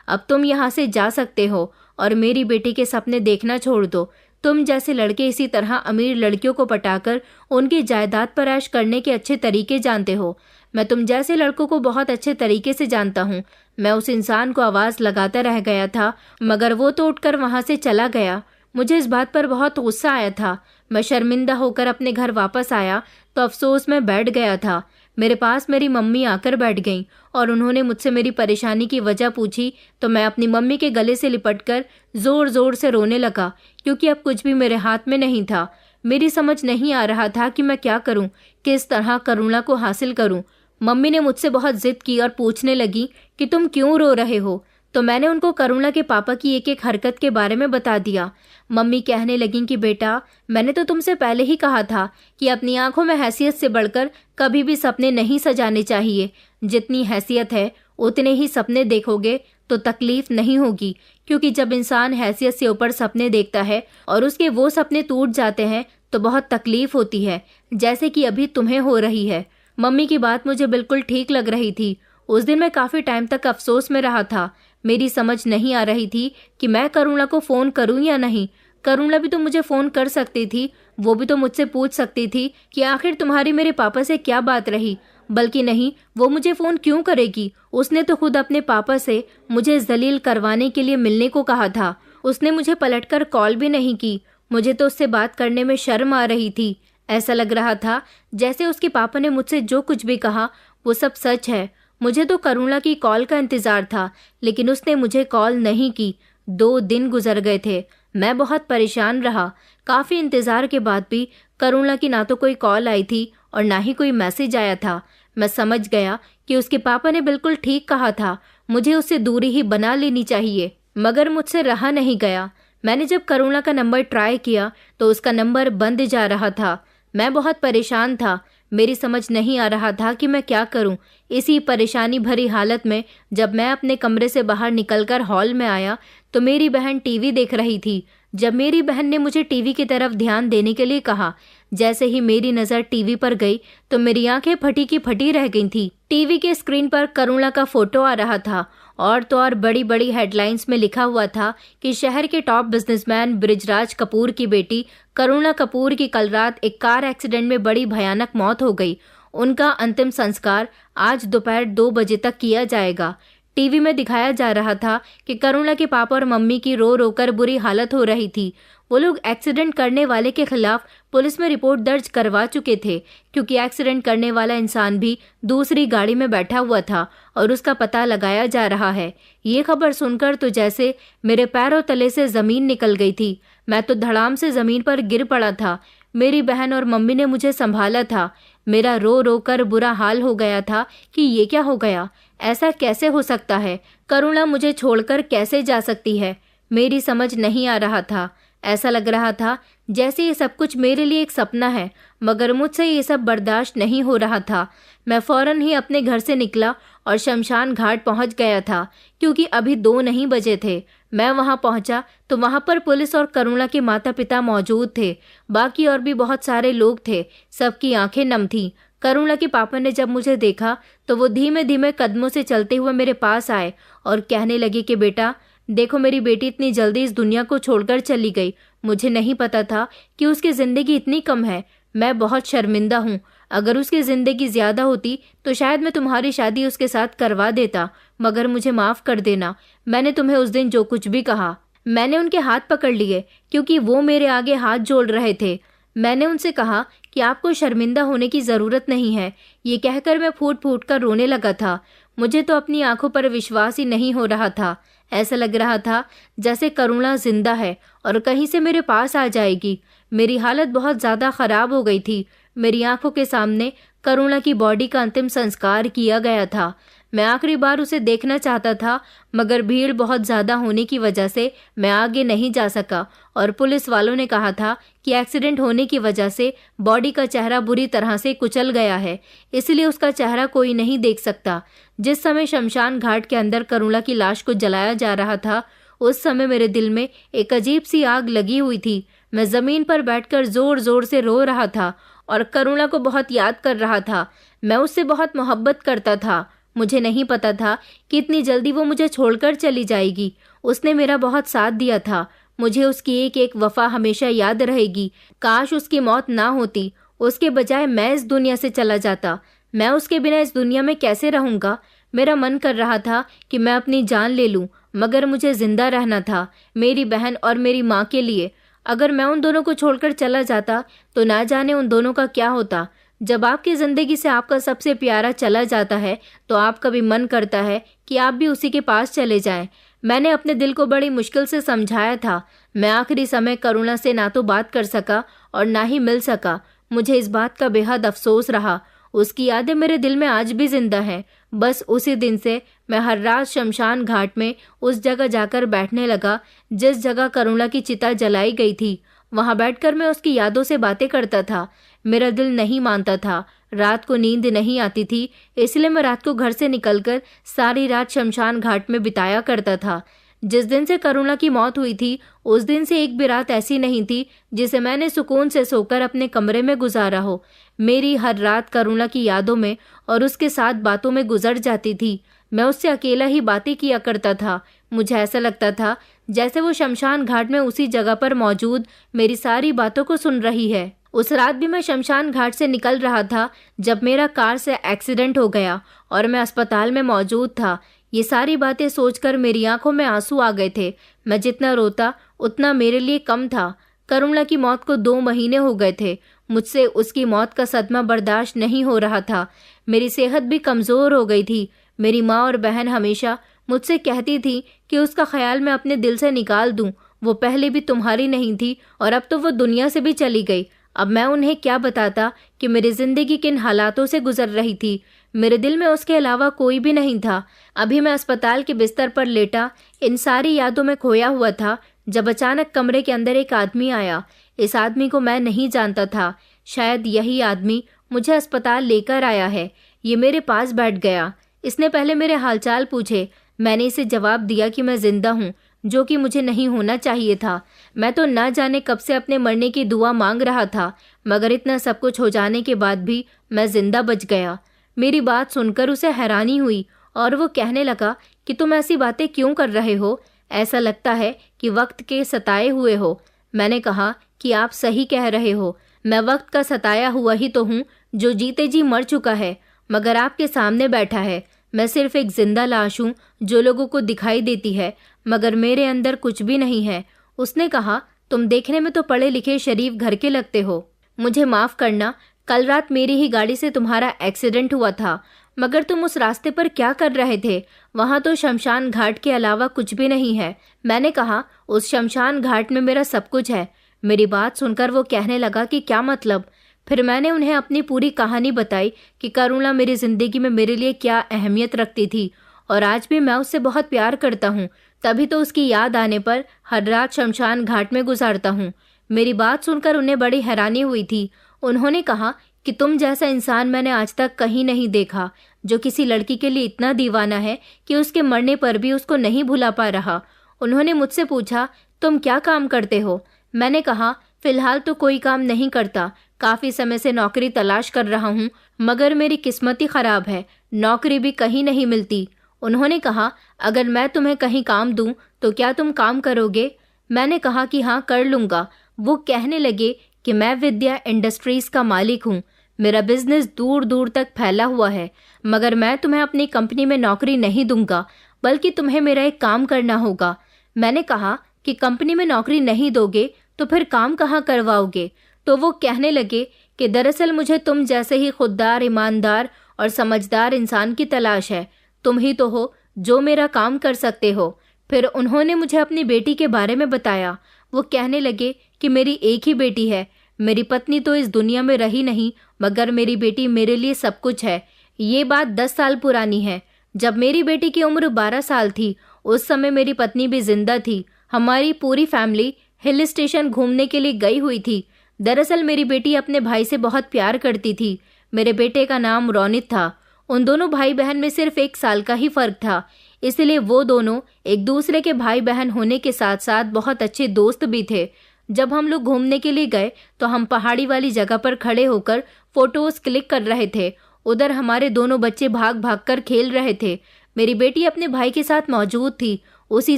अब तुम यहाँ से जा सकते हो और मेरी बेटी के सपने देखना छोड़ दो। तुम जैसे लड़के इसी तरह अमीर लड़कियों को पटाकर उनकी जायदाद पर ऐश करने के अच्छे तरीके जानते हो। मैं तुम जैसे लड़कों को बहुत अच्छे तरीके से जानता हूँ। मैं उस इंसान को आवाज़ लगाता रह गया था, मगर वो तो उठकर वहाँ से चला गया। मुझे इस बात पर बहुत गुस्सा आया था। मैं शर्मिंदा होकर अपने घर वापस आया तो अफसोस में बैठ गया था। मेरे पास मेरी मम्मी आकर बैठ गईं और उन्होंने मुझसे मेरी परेशानी की वजह पूछी तो मैं अपनी मम्मी के गले से लिपटकर ज़ोर ज़ोर से रोने लगा, क्योंकि अब कुछ भी मेरे हाथ में नहीं था। मेरी समझ नहीं आ रहा था कि मैं क्या करूं, किस तरह करुणा को हासिल करूं। मम्मी ने मुझसे बहुत जिद की और पूछने लगी कि तुम क्यों रो रहे हो? तो मैंने उनको करुणा के पापा की एक एक हरकत के बारे में बता दिया। मम्मी कहने लगीं कि बेटा, मैंने तो तुमसे पहले ही कहा था कि अपनी आंखों में हैसियत से बढ़कर कभी भी सपने नहीं सजाने चाहिए। जितनी हैसियत है उतने ही सपने देखोगे तो तकलीफ नहीं होगी, क्योंकि जब इंसान हैसियत से ऊपर सपने देखता है और उसके वो सपने टूट जाते हैं तो बहुत तकलीफ होती है, जैसे कि अभी तुम्हें हो रही है। मम्मी की बात मुझे बिल्कुल ठीक लग रही थी। उस दिन मैं काफी टाइम तक अफसोस में रहा था। मेरी समझ नहीं आ रही थी कि मैं करुणा को फोन करूं या नहीं। करुणा भी तो मुझे फोन कर सकती थी, वो भी तो मुझसे पूछ सकती थी कि आखिर तुम्हारी मेरे पापा से क्या बात रही। बल्कि नहीं, वो मुझे फोन क्यों करेगी? उसने तो खुद अपने पापा से मुझे जलील करवाने के लिए मिलने को कहा था। उसने मुझे पलटकर कॉल भी नहीं की। मुझे तो उससे बात करने में शर्म आ रही थी। ऐसा लग रहा था जैसे उसके पापा ने मुझसे जो कुछ भी कहा वो सब सच है। मुझे तो करुणा की कॉल का इंतजार था, लेकिन उसने मुझे कॉल नहीं की। 2 दिन गुजर गए थे। मैं बहुत परेशान रहा। काफी इंतजार के बाद भी करुणा की ना तो कोई कॉल आई थी और ना ही कोई मैसेज आया था। मैं समझ गया कि उसके पापा ने बिल्कुल ठीक कहा था, मुझे उससे दूरी ही बना लेनी चाहिए। मगर मुझसे रहा नहीं गया। मैंने जब करुणा का नंबर ट्राई किया तो उसका नंबर बंद जा रहा था। मैं बहुत परेशान था। मेरी समझ नहीं आ रहा था कि मैं क्या करूं। इसी परेशानी भरी हालत में जब मैं अपने कमरे से बाहर निकलकर हॉल में आया तो मेरी बहन टीवी देख रही थी। जब मेरी बहन ने मुझे टीवी की तरफ ध्यान देने के लिए कहा, जैसे ही मेरी नज़र टीवी पर गई तो मेरी आंखें फटी की फटी रह गई थी। टीवी के स्क्रीन पर करुणा का फोटो आ रहा था और तो और बड़ी बड़ी हेडलाइंस में लिखा हुआ था कि शहर के टॉप बिजनेसमैन बृजराज कपूर की बेटी करुणा कपूर की कल रात एक कार एक्सीडेंट में बड़ी भयानक मौत हो गई। उनका अंतिम संस्कार आज दोपहर 2 बजे तक किया जाएगा। टीवी में दिखाया जा रहा था कि करुणा के पापा और मम्मी की रो रो कर बुरी हालत हो रही थी। वो लोग एक्सीडेंट करने वाले के खिलाफ पुलिस में रिपोर्ट दर्ज करवा चुके थे, क्योंकि एक्सीडेंट करने वाला इंसान भी दूसरी गाड़ी में बैठा हुआ था और उसका पता लगाया जा रहा है। ये खबर सुनकर तो जैसे मेरे पैरों तले से जमीन निकल गई थी। मैं तो धड़ाम से जमीन पर गिर पड़ा था। मेरी बहन और मम्मी ने मुझे संभाला था। मेरा रो रो कर बुरा हाल हो गया था कि ये क्या हो गया, ऐसा कैसे हो सकता है, करुणा मुझे छोड़कर कैसे जा सकती है। मेरी समझ नहीं आ रहा था। ऐसा लग रहा था जैसे ये सब कुछ मेरे लिए एक सपना है, मगर मुझसे ये सब बर्दाश्त नहीं हो रहा था। मैं फौरन ही अपने घर से निकला और शमशान घाट पहुंच गया था, क्योंकि अभी 2 नहीं बजे थे। मैं वहां पहुंचा तो वहां पर पुलिस और करुणा के माता पिता मौजूद थे। बाकी और भी बहुत सारे लोग थे। सबकी आंखें नम थीं। करुणा के पापा ने जब मुझे देखा तो वो धीमे धीमे कदमों से चलते हुए मेरे पास आए और कहने लगे कि बेटा देखो, मेरी बेटी इतनी जल्दी इस दुनिया को छोड़कर चली गई। मुझे नहीं पता था कि उसकी जिंदगी इतनी कम है। मैं बहुत शर्मिंदा हूँ। अगर उसकी जिंदगी ज्यादा होती तो शायद मैं तुम्हारी शादी उसके साथ करवा देता, मगर मुझे माफ कर देना। मैंने तुम्हें उस दिन जो कुछ भी कहा, मैंने उनके हाथ पकड़ लिए क्योंकि वो मेरे आगे हाथ जोड़ रहे थे। मैंने उनसे कहा कि आपको शर्मिंदा होने की जरूरत नहीं है। ये कहकर मैं फूट फूट कर रोने लगा था। मुझे तो अपनी आंखों पर विश्वास ही नहीं हो रहा था। ऐसा लग रहा था जैसे करुणा जिंदा है और कहीं से मेरे पास आ जाएगी। मेरी हालत बहुत ज्यादा खराब हो गई थी। मेरी आंखों के सामने करुणा की बॉडी का अंतिम संस्कार किया गया था। मैं आखिरी बार उसे देखना चाहता था, मगर भीड़ बहुत ज्यादा होने की वजह से मैं आगे नहीं जा सका और पुलिस वालों ने कहा था कि एक्सीडेंट होने की वजह से बॉडी का चेहरा बुरी तरह से कुचल गया है, इसलिए उसका चेहरा कोई नहीं देख सकता। जिस समय शमशान घाट के अंदर करुणा की लाश को जलाया जा रहा था, उस समय मेरे दिल में एक अजीब सी आग लगी हुई थी। मैं जमीन पर बैठकर जोर जोर से रो रहा था और करुणा को बहुत याद कर रहा था। मैं उससे बहुत मोहब्बत करता था। मुझे नहीं पता था कि इतनी जल्दी वो मुझे छोड़कर चली जाएगी। उसने मेरा बहुत साथ दिया था। मुझे उसकी एक एक वफा हमेशा याद रहेगी। काश उसकी मौत ना होती, उसके बजाय मैं इस दुनिया से चला जाता। मैं उसके बिना इस दुनिया में कैसे रहूंगा। मेरा मन कर रहा था कि मैं अपनी जान ले लूं, मगर मुझे जिंदा रहना था, मेरी बहन और मेरी माँ के लिए। अगर मैं उन दोनों को छोड़कर चला जाता तो ना जाने उन दोनों का क्या होता। जब आपकी जिंदगी से आपका सबसे प्यारा चला जाता है तो आपका भी मन करता है कि आप भी उसी के पास चले जाएं। मैंने अपने दिल को बड़ी मुश्किल से समझाया था। मैं आखिरी समय करुणा से ना तो बात कर सका और ना ही मिल सका। मुझे इस बात का बेहद अफसोस रहा। उसकी यादें मेरे दिल में आज भी जिंदा हैं, बस उसी दिन से मैं हर रात शमशान घाट में उस जगह जाकर बैठने लगा जिस जगह करुणा की चिता जलाई गई थी। वहां बैठकर मैं उसकी यादों से बातें करता था। मेरा दिल नहीं मानता था, रात को नींद नहीं आती थी, इसलिए मैं रात को घर से निकलकर सारी रात शमशान घाट में बिताया करता था। जिस दिन से करुणा की मौत हुई थी उस दिन से एक भी रात ऐसी नहीं थी जिसे मैंने सुकून से सोकर अपने कमरे में गुजारा हो। मेरी हर रात करुणा की यादों में और उसके साथ बातों में गुजर जाती थी। मैं उससे अकेला ही बातें किया करता था। मुझे ऐसा लगता था जैसे वो शमशान घाट में उसी जगह पर मौजूद मेरी सारी बातों को सुन रही है। उस रात भी मैं शमशान घाट से निकल रहा था जब मेरा कार से एक्सीडेंट हो गया और मैं अस्पताल में मौजूद था। ये सारी बातें सोचकर मेरी आंखों में आंसू आ गए थे। मैं जितना रोता उतना मेरे लिए कम था। करुणा की मौत को 2 महीने हो गए थे। मुझसे उसकी मौत का सदमा बर्दाश्त नहीं हो रहा था। मेरी सेहत भी कमज़ोर हो गई थी। मेरी माँ और बहन हमेशा मुझसे कहती थी कि उसका ख्याल मैं अपने दिल से निकाल दूं। वो पहले भी तुम्हारी नहीं थी और अब तो वो दुनिया से भी चली गई। अब मैं उन्हें क्या बताता कि मेरी जिंदगी किन हालातों से गुजर रही थी। मेरे दिल में उसके अलावा कोई भी नहीं था। अभी मैं अस्पताल के बिस्तर पर लेटा इन सारी यादों में खोया हुआ था जब अचानक कमरे के अंदर एक आदमी आया। इस आदमी को मैं नहीं जानता था। शायद यही आदमी मुझे अस्पताल लेकर आया है। ये मेरे पास बैठ गया। इसने पहले मेरे हालचाल पूछे। मैंने इसे जवाब दिया कि मैं जिंदा हूँ, जो कि मुझे नहीं होना चाहिए था। मैं तो ना जाने कब से अपने मरने की दुआ मांग रहा था, मगर इतना सब कुछ हो जाने के बाद भी मैं जिंदा बच गया। मेरी बात सुनकर उसे हैरानी हुई और वो कहने लगा कि तुम ऐसी बातें क्यों कर रहे हो? ऐसा लगता है कि वक्त के सताए हुए हो। मैंने कहा कि आप सही कह रहे हो। मैं वक्त का सताया हुआ ही तो हूँ जो जीते जी मर चुका है, मगर आपके सामने बैठा है। मैं सिर्फ एक जिंदा लाश हूँ जो लोगों को दिखाई देती है, मगर मेरे अंदर कुछ भी नहीं है। उसने कहा, तुम देखने में तो पढ़े लिखे शरीफ घर के लगते हो। मुझे माफ करना, कल रात मेरी ही गाड़ी से तुम्हारा एक्सीडेंट हुआ था, मगर तुम उस रास्ते पर क्या कर रहे थे? वहां तो शमशान घाट के अलावा कुछ भी नहीं है। मैंने कहा, उस शमशान घाट में मेरा सब कुछ है। मेरी बात सुनकर वो कहने लगा कि क्या मतलब? फिर मैंने उन्हें अपनी पूरी कहानी बताई कि करुणा मेरी जिंदगी में मेरे लिए क्या अहमियत रखती थी और आज भी मैं उससे बहुत प्यार करता हूँ। तभी तो उसकी याद आने पर हर रात शमशान घाट में गुजारता हूँ। मेरी बात सुनकर उन्हें बड़ी हैरानी हुई थी। उन्होंने कहा कि तुम जैसा इंसान मैंने आज तक कहीं नहीं देखा, जो किसी लड़की के लिए इतना दीवाना है कि उसके मरने पर भी उसको नहीं भुला पा रहा। उन्होंने मुझसे पूछा, तुम क्या काम करते हो? मैंने कहा, फिलहाल तो कोई काम नहीं करता। काफी समय से नौकरी तलाश कर रहा हूँ, मगर मेरी किस्मत ही खराब है। नौकरी भी कहीं नहीं मिलती। उन्होंने कहा, अगर मैं तुम्हें कहीं काम दूं तो क्या तुम काम करोगे? मैंने कहा कि हाँ, कर लूंगा। वो कहने लगे कि मैं विद्या इंडस्ट्रीज का मालिक हूँ। मेरा बिजनेस दूर दूर तक फैला हुआ है, मगर मैं तुम्हें अपनी कंपनी में नौकरी नहीं दूंगा, बल्कि तुम्हें मेरा एक काम करना होगा। मैंने कहा कि कंपनी में नौकरी नहीं दोगे तो फिर काम कहाँ करवाओगे? तो वो कहने लगे कि दरअसल मुझे तुम जैसे ही खुददार, ईमानदार और समझदार इंसान की तलाश है। तुम ही तो हो जो मेरा काम कर सकते हो। फिर उन्होंने मुझे अपनी बेटी के बारे में बताया। वो कहने लगे कि मेरी एक ही बेटी है। मेरी पत्नी तो इस दुनिया में रही नहीं, मगर मेरी बेटी मेरे लिए सब कुछ है। ये बात 10 साल पुरानी है। जब मेरी बेटी की उम्र 12 साल थी, उस समय मेरी पत्नी भी जिंदा थी। हमारी पूरी फैमिली हिल स्टेशन घूमने के लिए गई हुई थी। दरअसल मेरी बेटी अपने भाई से बहुत प्यार करती थी। मेरे बेटे का नाम रोनित था। उन दोनों भाई बहन में सिर्फ 1 साल का ही फर्क था, इसलिए वो दोनों एक दूसरे के भाई बहन होने के साथ साथ बहुत अच्छे दोस्त भी थे। जब हम लोग घूमने के लिए गए तो हम पहाड़ी वाली जगह पर खड़े होकर फोटोज क्लिक कर रहे थे। उधर हमारे दोनों बच्चे भाग भाग कर खेल रहे थे। मेरी बेटी अपने भाई के साथ मौजूद थी। उसी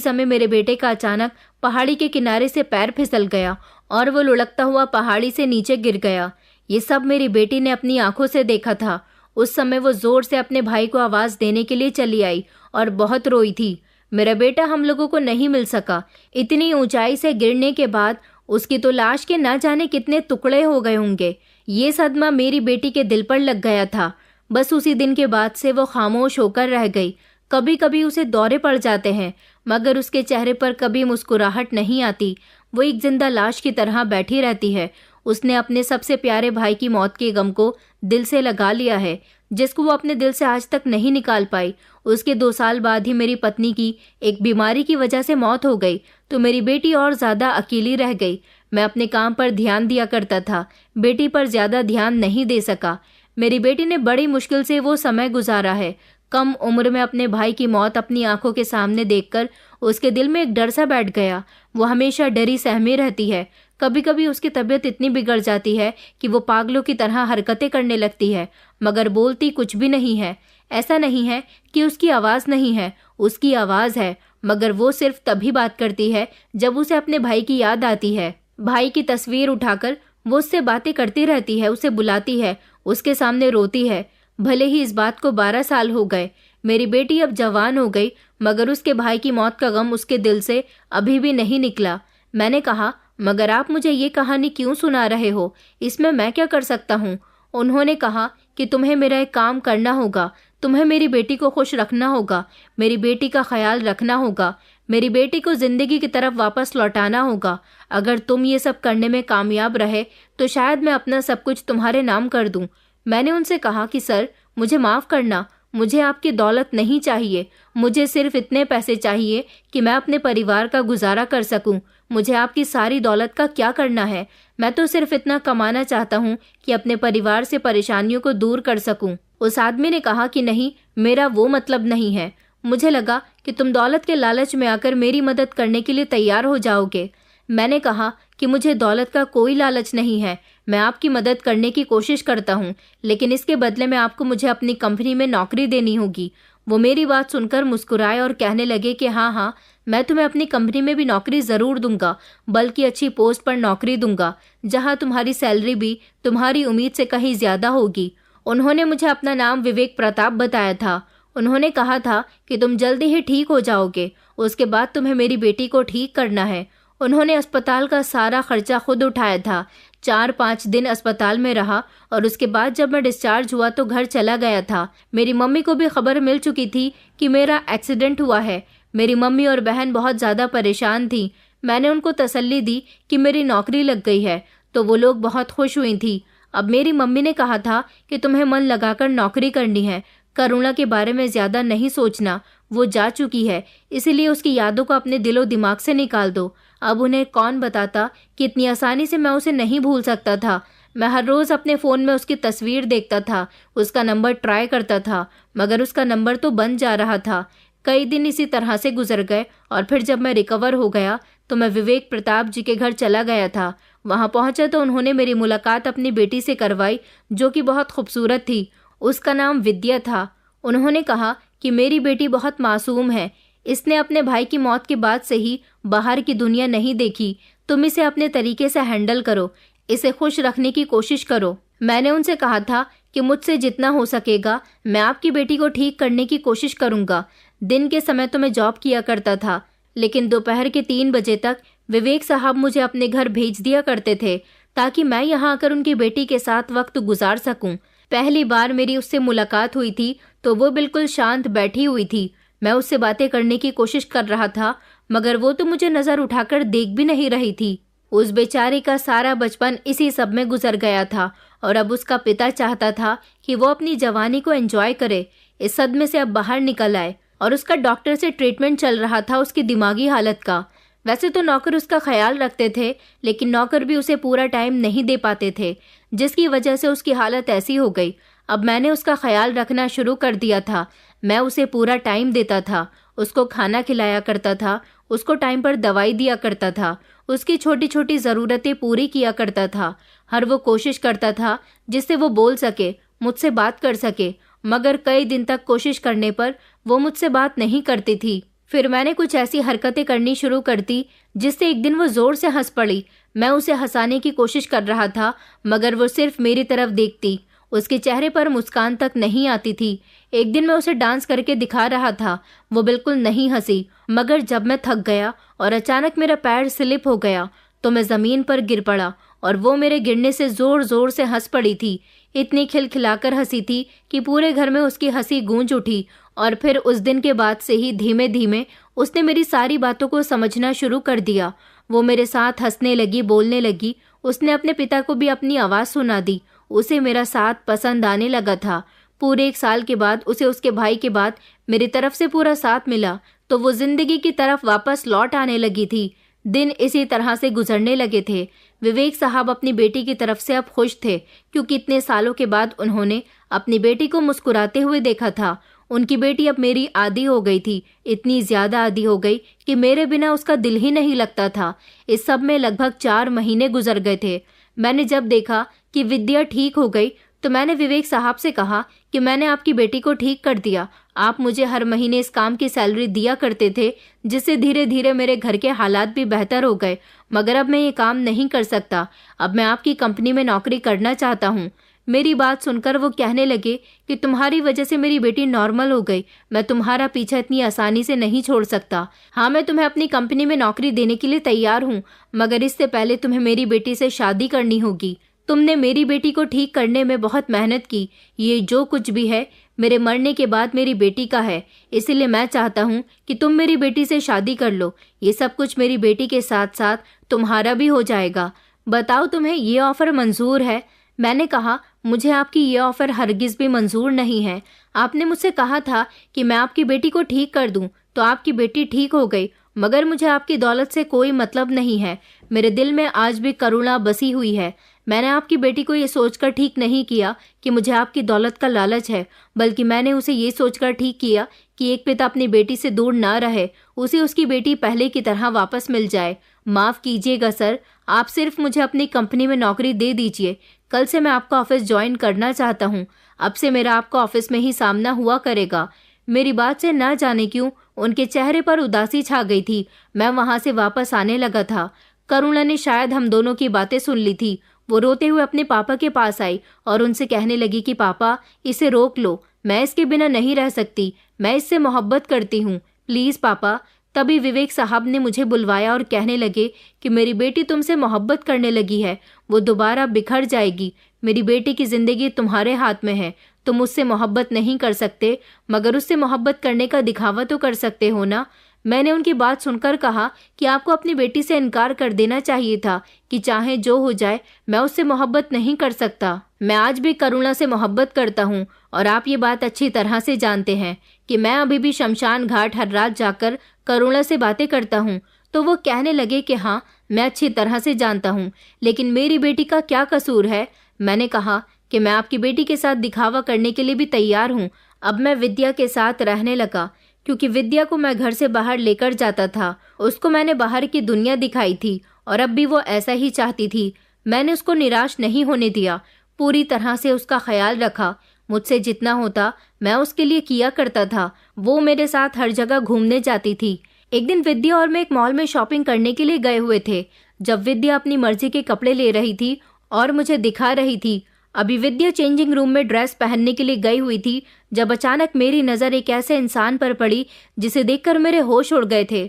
समय मेरे बेटे का अचानक पहाड़ी के किनारे से पैर फिसल गया और वो लुढ़कता हुआ पहाड़ी से नीचे गिर गया। ये सब मेरी बेटी ने अपनी आंखों से देखा था। उस समय वो जोर से अपने भाई को आवाज देने के लिए चली आई और बहुत रोई थी। मेरा बेटा हम लोगों को नहीं मिल सका। इतनी ऊंचाई से गिरने के बाद उसकी तो लाश के ना जाने कितने टुकड़े हो गए होंगे। ये सदमा मेरी बेटी के दिल पर लग गया था। बस उसी दिन के बाद से वो खामोश होकर रह गई। कभी कभी उसे दौरे पड़ जाते हैं, मगर उसके चेहरे पर कभी मुस्कुराहट नहीं आती। वो एक जिंदा लाश की तरह बैठी रहती है। उसने अपने सबसे प्यारे भाई की मौत के गम को दिल से लगा लिया है। जिसको वो अपने दिल से आज तक नहीं निकाल पाई। उसके 2 साल बाद ही मेरी पत्नी की एक बीमारी की वजह से मौत हो गई, तो मेरी बेटी और ज़्यादा अकेली रह गई। मैं अपने काम पर ध्यान दिया करता था, बेटी पर ज़्यादा ध्यान नहीं दे सका। मेरी बेटी ने बड़ी मुश्किल से वो समय गुजारा है। कम उम्र में अपने भाई की मौत अपनी आंखों के सामने देखकर उसके दिल में एक डर सा बैठ गया। वो हमेशा डरी सहमी रहती है। कभी कभी उसकी तबीयत इतनी बिगड़ जाती है कि वो पागलों की तरह हरकतें करने लगती है, मगर बोलती कुछ भी नहीं है। ऐसा नहीं है कि उसकी आवाज़ नहीं है, उसकी आवाज़ है, मगर वो सिर्फ तभी बात करती है जब उसे अपने भाई की याद आती है। भाई की तस्वीर उठाकर वो उससे बातें करती रहती है, उसे बुलाती है, उसके सामने रोती है। भले ही इस बात को 12 साल हो गए, मेरी बेटी अब जवान हो गई, मगर उसके भाई की मौत का गम उसके दिल से अभी भी नहीं निकला। मैंने कहा, मगर आप मुझे ये कहानी क्यों सुना रहे हो? इसमें मैं क्या कर सकता हूँ? उन्होंने कहा कि तुम्हें मेरा एक काम करना होगा, तुम्हें मेरी बेटी को खुश रखना होगा, मेरी बेटी का ख्याल रखना होगा, मेरी बेटी को जिंदगी की तरफ वापस लौटाना होगा। अगर तुम ये सब करने में कामयाब रहे तो शायद मैं अपना सब कुछ तुम्हारे नाम कर दूं। मैंने उनसे कहा कि सर, मुझे माफ़ करना, मुझे आपकी दौलत नहीं चाहिए, मुझे सिर्फ इतने पैसे चाहिए कि मैं अपने परिवार का गुजारा कर सकूं। मुझे आपकी सारी दौलत का क्या करना है? मैं तो सिर्फ इतना कमाना चाहता हूं कि अपने परिवार से परेशानियों को दूर कर सकूं। उस आदमी ने कहा कि नहीं, मेरा वो मतलब नहीं है। मुझे लगा कि तुम दौलत के लालच में आकर मेरी मदद करने के लिए तैयार हो जाओगे। मैंने कहा कि मुझे दौलत का कोई लालच नहीं है, मैं आपकी मदद करने की कोशिश करता हूँ, लेकिन इसके बदले में आपको मुझे अपनी कंपनी में नौकरी देनी होगी। वो मेरी बात सुनकर मुस्कुराए और कहने लगे कि हाँ, मैं तुम्हें अपनी कंपनी में भी नौकरी ज़रूर दूंगा, बल्कि अच्छी पोस्ट पर नौकरी दूंगा, जहाँ तुम्हारी सैलरी भी तुम्हारी उम्मीद से कहीं ज़्यादा होगी। उन्होंने मुझे अपना नाम विवेक प्रताप बताया था। उन्होंने कहा था कि तुम जल्दी ही ठीक हो जाओगे, उसके बाद तुम्हें मेरी बेटी को ठीक करना है। उन्होंने अस्पताल का सारा खर्चा खुद उठाया था। 4-5 दिन अस्पताल में रहा और उसके बाद जब मैं डिस्चार्ज हुआ तो घर चला गया था। मेरी मम्मी को भी खबर मिल चुकी थी कि मेरा एक्सीडेंट हुआ है। मेरी मम्मी और बहन बहुत ज़्यादा परेशान थी। मैंने उनको तसल्ली दी कि मेरी नौकरी लग गई है, तो वो लोग बहुत खुश हुई थी। अब मेरी मम्मी ने कहा था कि तुम्हें मन लगाकर नौकरी करनी है, करुणा के बारे में ज़्यादा नहीं सोचना, वो जा चुकी है, इसीलिए उसकी यादों को अपने दिलो दिमाग से निकाल दो। अब उन्हें कौन बताता कि इतनी आसानी से मैं उसे नहीं भूल सकता था। मैं हर रोज़ अपने फ़ोन में उसकी तस्वीर देखता था, उसका नंबर ट्राई करता था, मगर उसका नंबर तो बंद जा रहा था। कई दिन इसी तरह से गुजर गए और फिर जब मैं रिकवर हो गया तो मैं विवेक प्रताप जी के घर चला गया था। वहाँ पहुँचा तो उन्होंने मेरी मुलाकात अपनी बेटी से करवाई, जो कि बहुत खूबसूरत थी। उसका नाम विद्या था। उन्होंने कहा कि मेरी बेटी बहुत मासूम है, इसने अपने भाई की मौत के बाद से ही बाहर की दुनिया नहीं देखी। तुम इसे अपने तरीके से हैंडल करो, इसे खुश रखने की कोशिश करो। मैंने उनसे कहा था कि मुझसे जितना हो सकेगा मैं आपकी बेटी को ठीक करने की कोशिश करूंगा। दिन के समय तो मैं जॉब किया करता था, लेकिन दोपहर के 3 बजे तक विवेक साहब मुझे अपने घर भेज दिया करते थे ताकि मैं यहाँ आकर उनकी बेटी के साथ वक्त गुजार सकूं। पहली बार मेरी उससे मुलाकात हुई थी तो वो बिल्कुल शांत बैठी हुई थी। मैं उससे बातें करने की कोशिश कर रहा था, मगर वो तो मुझे नज़र उठाकर देख भी नहीं रही थी। उस बेचारी का सारा बचपन इसी सब में गुजर गया था और अब उसका पिता चाहता था कि वो अपनी जवानी को एंजॉय करे, इस सदमे से अब बाहर निकल आए। और उसका डॉक्टर से ट्रीटमेंट चल रहा था उसकी दिमागी हालत का। वैसे तो नौकर उसका ख्याल रखते थे, लेकिन नौकर भी उसे पूरा टाइम नहीं दे पाते थे, जिसकी वजह से उसकी हालत ऐसी हो गई। अब मैंने उसका ख्याल रखना शुरू कर दिया था। मैं उसे पूरा टाइम देता था, उसको खाना खिलाया करता था, उसको टाइम पर दवाई दिया करता था, उसकी छोटी छोटी ज़रूरतें पूरी किया करता था। हर वो कोशिश करता था जिससे वो बोल सके, मुझसे बात कर सके, मगर कई दिन तक कोशिश करने पर वो मुझसे बात नहीं करती थी। फिर मैंने कुछ ऐसी हरकतें करनी शुरू कर दी जिससे एक दिन वो ज़ोर से हंस पड़ी। मैं उसे हंसाने की कोशिश कर रहा था, मगर वो सिर्फ मेरी तरफ देखती, उसके चेहरे पर मुस्कान तक नहीं आती थी। एक दिन मैं उसे डांस करके दिखा रहा था, वो बिल्कुल नहीं हंसी, मगर जब मैं थक गया और अचानक मेरा पैर स्लिप हो गया तो मैं ज़मीन पर गिर पड़ा और वो मेरे गिरने से ज़ोर ज़ोर से हंस पड़ी थी। इतनी खिलखिलाकर हंसी थी कि पूरे घर में उसकी हंसी गूंज उठी। और फिर उस दिन के बाद से ही धीमे धीमे उसने मेरी सारी बातों को समझना शुरू कर दिया। वो मेरे साथ हंसने लगी, बोलने लगी। उसने अपने पिता को भी अपनी आवाज़ सुना दी। उसे मेरा साथ पसंद आने लगा था। पूरे 1 साल के बाद उसे उसके भाई के बाद मेरी तरफ से पूरा साथ मिला तो वो जिंदगी की तरफ वापस लौट आने लगी थी। दिन इसी तरह से गुजरने लगे थे। विवेक साहब अपनी बेटी की तरफ से अब खुश थे, क्योंकि इतने सालों के बाद उन्होंने अपनी बेटी को मुस्कुराते हुए देखा था। उनकी बेटी अब मेरी आदी हो गई थी, इतनी ज्यादा आदी हो गई कि मेरे बिना उसका दिल ही नहीं लगता था। इस सब में लगभग 4 महीने गुजर गए थे। मैंने जब देखा कि विद्या ठीक हो गई तो मैंने विवेक साहब से कहा कि मैंने आपकी बेटी को ठीक कर दिया। आप मुझे हर महीने इस काम की सैलरी दिया करते थे, जिससे धीरे धीरे मेरे घर के हालात भी बेहतर हो गए। मगर अब मैं ये काम नहीं कर सकता। अब मैं आपकी कंपनी में नौकरी करना चाहता हूँ। मेरी बात सुनकर वो कहने लगे कि तुम्हारी वजह से मेरी बेटी नॉर्मल हो गई। मैं तुम्हारा पीछा इतनी आसानी से नहीं छोड़ सकता। हाँ, मैं तुम्हें अपनी कंपनी में नौकरी देने के लिए तैयार हूँ, मगर इससे पहले तुम्हें मेरी बेटी से शादी करनी होगी। तुमने मेरी बेटी को ठीक करने में बहुत मेहनत की। ये जो कुछ भी है मेरे मरने के बाद मेरी बेटी का है, इसलिए मैं चाहता हूँ कि तुम मेरी बेटी से शादी कर लो। ये सब कुछ मेरी बेटी के साथ साथ तुम्हारा भी हो जाएगा। बताओ, तुम्हें ये ऑफर मंजूर है? मैंने कहा, मुझे आपकी ये ऑफर हरगिज भी मंजूर नहीं है। आपने मुझसे कहा था कि मैं आपकी बेटी को ठीक कर दूं, तो आपकी बेटी ठीक हो गई, मगर मुझे आपकी दौलत से कोई मतलब नहीं है। मेरे दिल में आज भी करुणा बसी हुई है। मैंने आपकी बेटी को ये सोचकर ठीक नहीं किया कि मुझे आपकी दौलत का लालच है, बल्कि मैंने उसे ये सोचकर ठीक किया कि एक पिता अपनी बेटी से दूर ना रहे, उसे उसकी बेटी पहले की तरह वापस मिल जाए। माफ कीजिएगा सर, आप सिर्फ मुझे अपनी कंपनी में नौकरी दे दीजिए। कल से मैं आपका ऑफिस ज्वाइन करना चाहता हूँ। अब से मेरा आपका ऑफिस में ही सामना हुआ करेगा। मेरी बात से ना जाने क्यों उनके चेहरे पर उदासी छा गई थी। मैं वहां से वापस आने लगा था। करुणा ने शायद हम दोनों की बातें सुन ली थी। वो रोते हुए अपने पापा के पास आई और उनसे कहने लगी कि पापा, इसे रोक लो, मैं इसके बिना नहीं रह सकती, मैं इससे मोहब्बत करती हूँ, प्लीज पापा। तभी विवेक साहब ने मुझे बुलवाया और कहने लगे कि मेरी बेटी तुमसे मोहब्बत करने लगी है, वो दोबारा बिखर जाएगी। मेरी बेटी की जिंदगी तुम्हारे हाथ में है। तुम उससे मोहब्बत नहीं कर सकते, मगर उससे मोहब्बत करने का दिखावा तो कर सकते हो ना। मैंने उनकी बात सुनकर कहा कि आपको अपनी बेटी से इनकार कर देना चाहिए था कि चाहे जो हो जाए मैं उससे मोहब्बत नहीं कर सकता। मैं आज भी करुणा से मोहब्बत करता हूँ और आप ये बात अच्छी तरह से जानते हैं कि मैं अभी भी शमशान घाट हर रात जाकर करुणा से बातें करता हूँ। तो वो कहने लगे कि हाँ, मैं अच्छी तरह से जानता हूँ, लेकिन मेरी बेटी का क्या कसूर है? मैंने कहा कि मैं आपकी बेटी के साथ दिखावा करने के लिए भी तैयार हूँ। अब मैं विद्या के साथ रहने लगा, क्योंकि विद्या को मैं घर से बाहर लेकर जाता था। उसको मैंने बाहर की दुनिया दिखाई थी और अब भी वो ऐसा ही चाहती थी। मैंने उसको निराश नहीं होने दिया, पूरी तरह से उसका ख्याल रखा। मुझसे जितना होता मैं उसके लिए किया करता था। वो मेरे साथ हर जगह घूमने जाती थी। एक दिन विद्या और मैं एक मॉल में शॉपिंग करने के लिए गए हुए थे। जब विद्या अपनी मर्जी के कपड़े ले रही थी और मुझे दिखा रही थी, अभी विद्या चेंजिंग रूम में ड्रेस पहनने के लिए गई हुई थी, जब अचानक मेरी नज़र एक ऐसे इंसान पर पड़ी जिसे देखकर मेरे होश उड़ गए थे।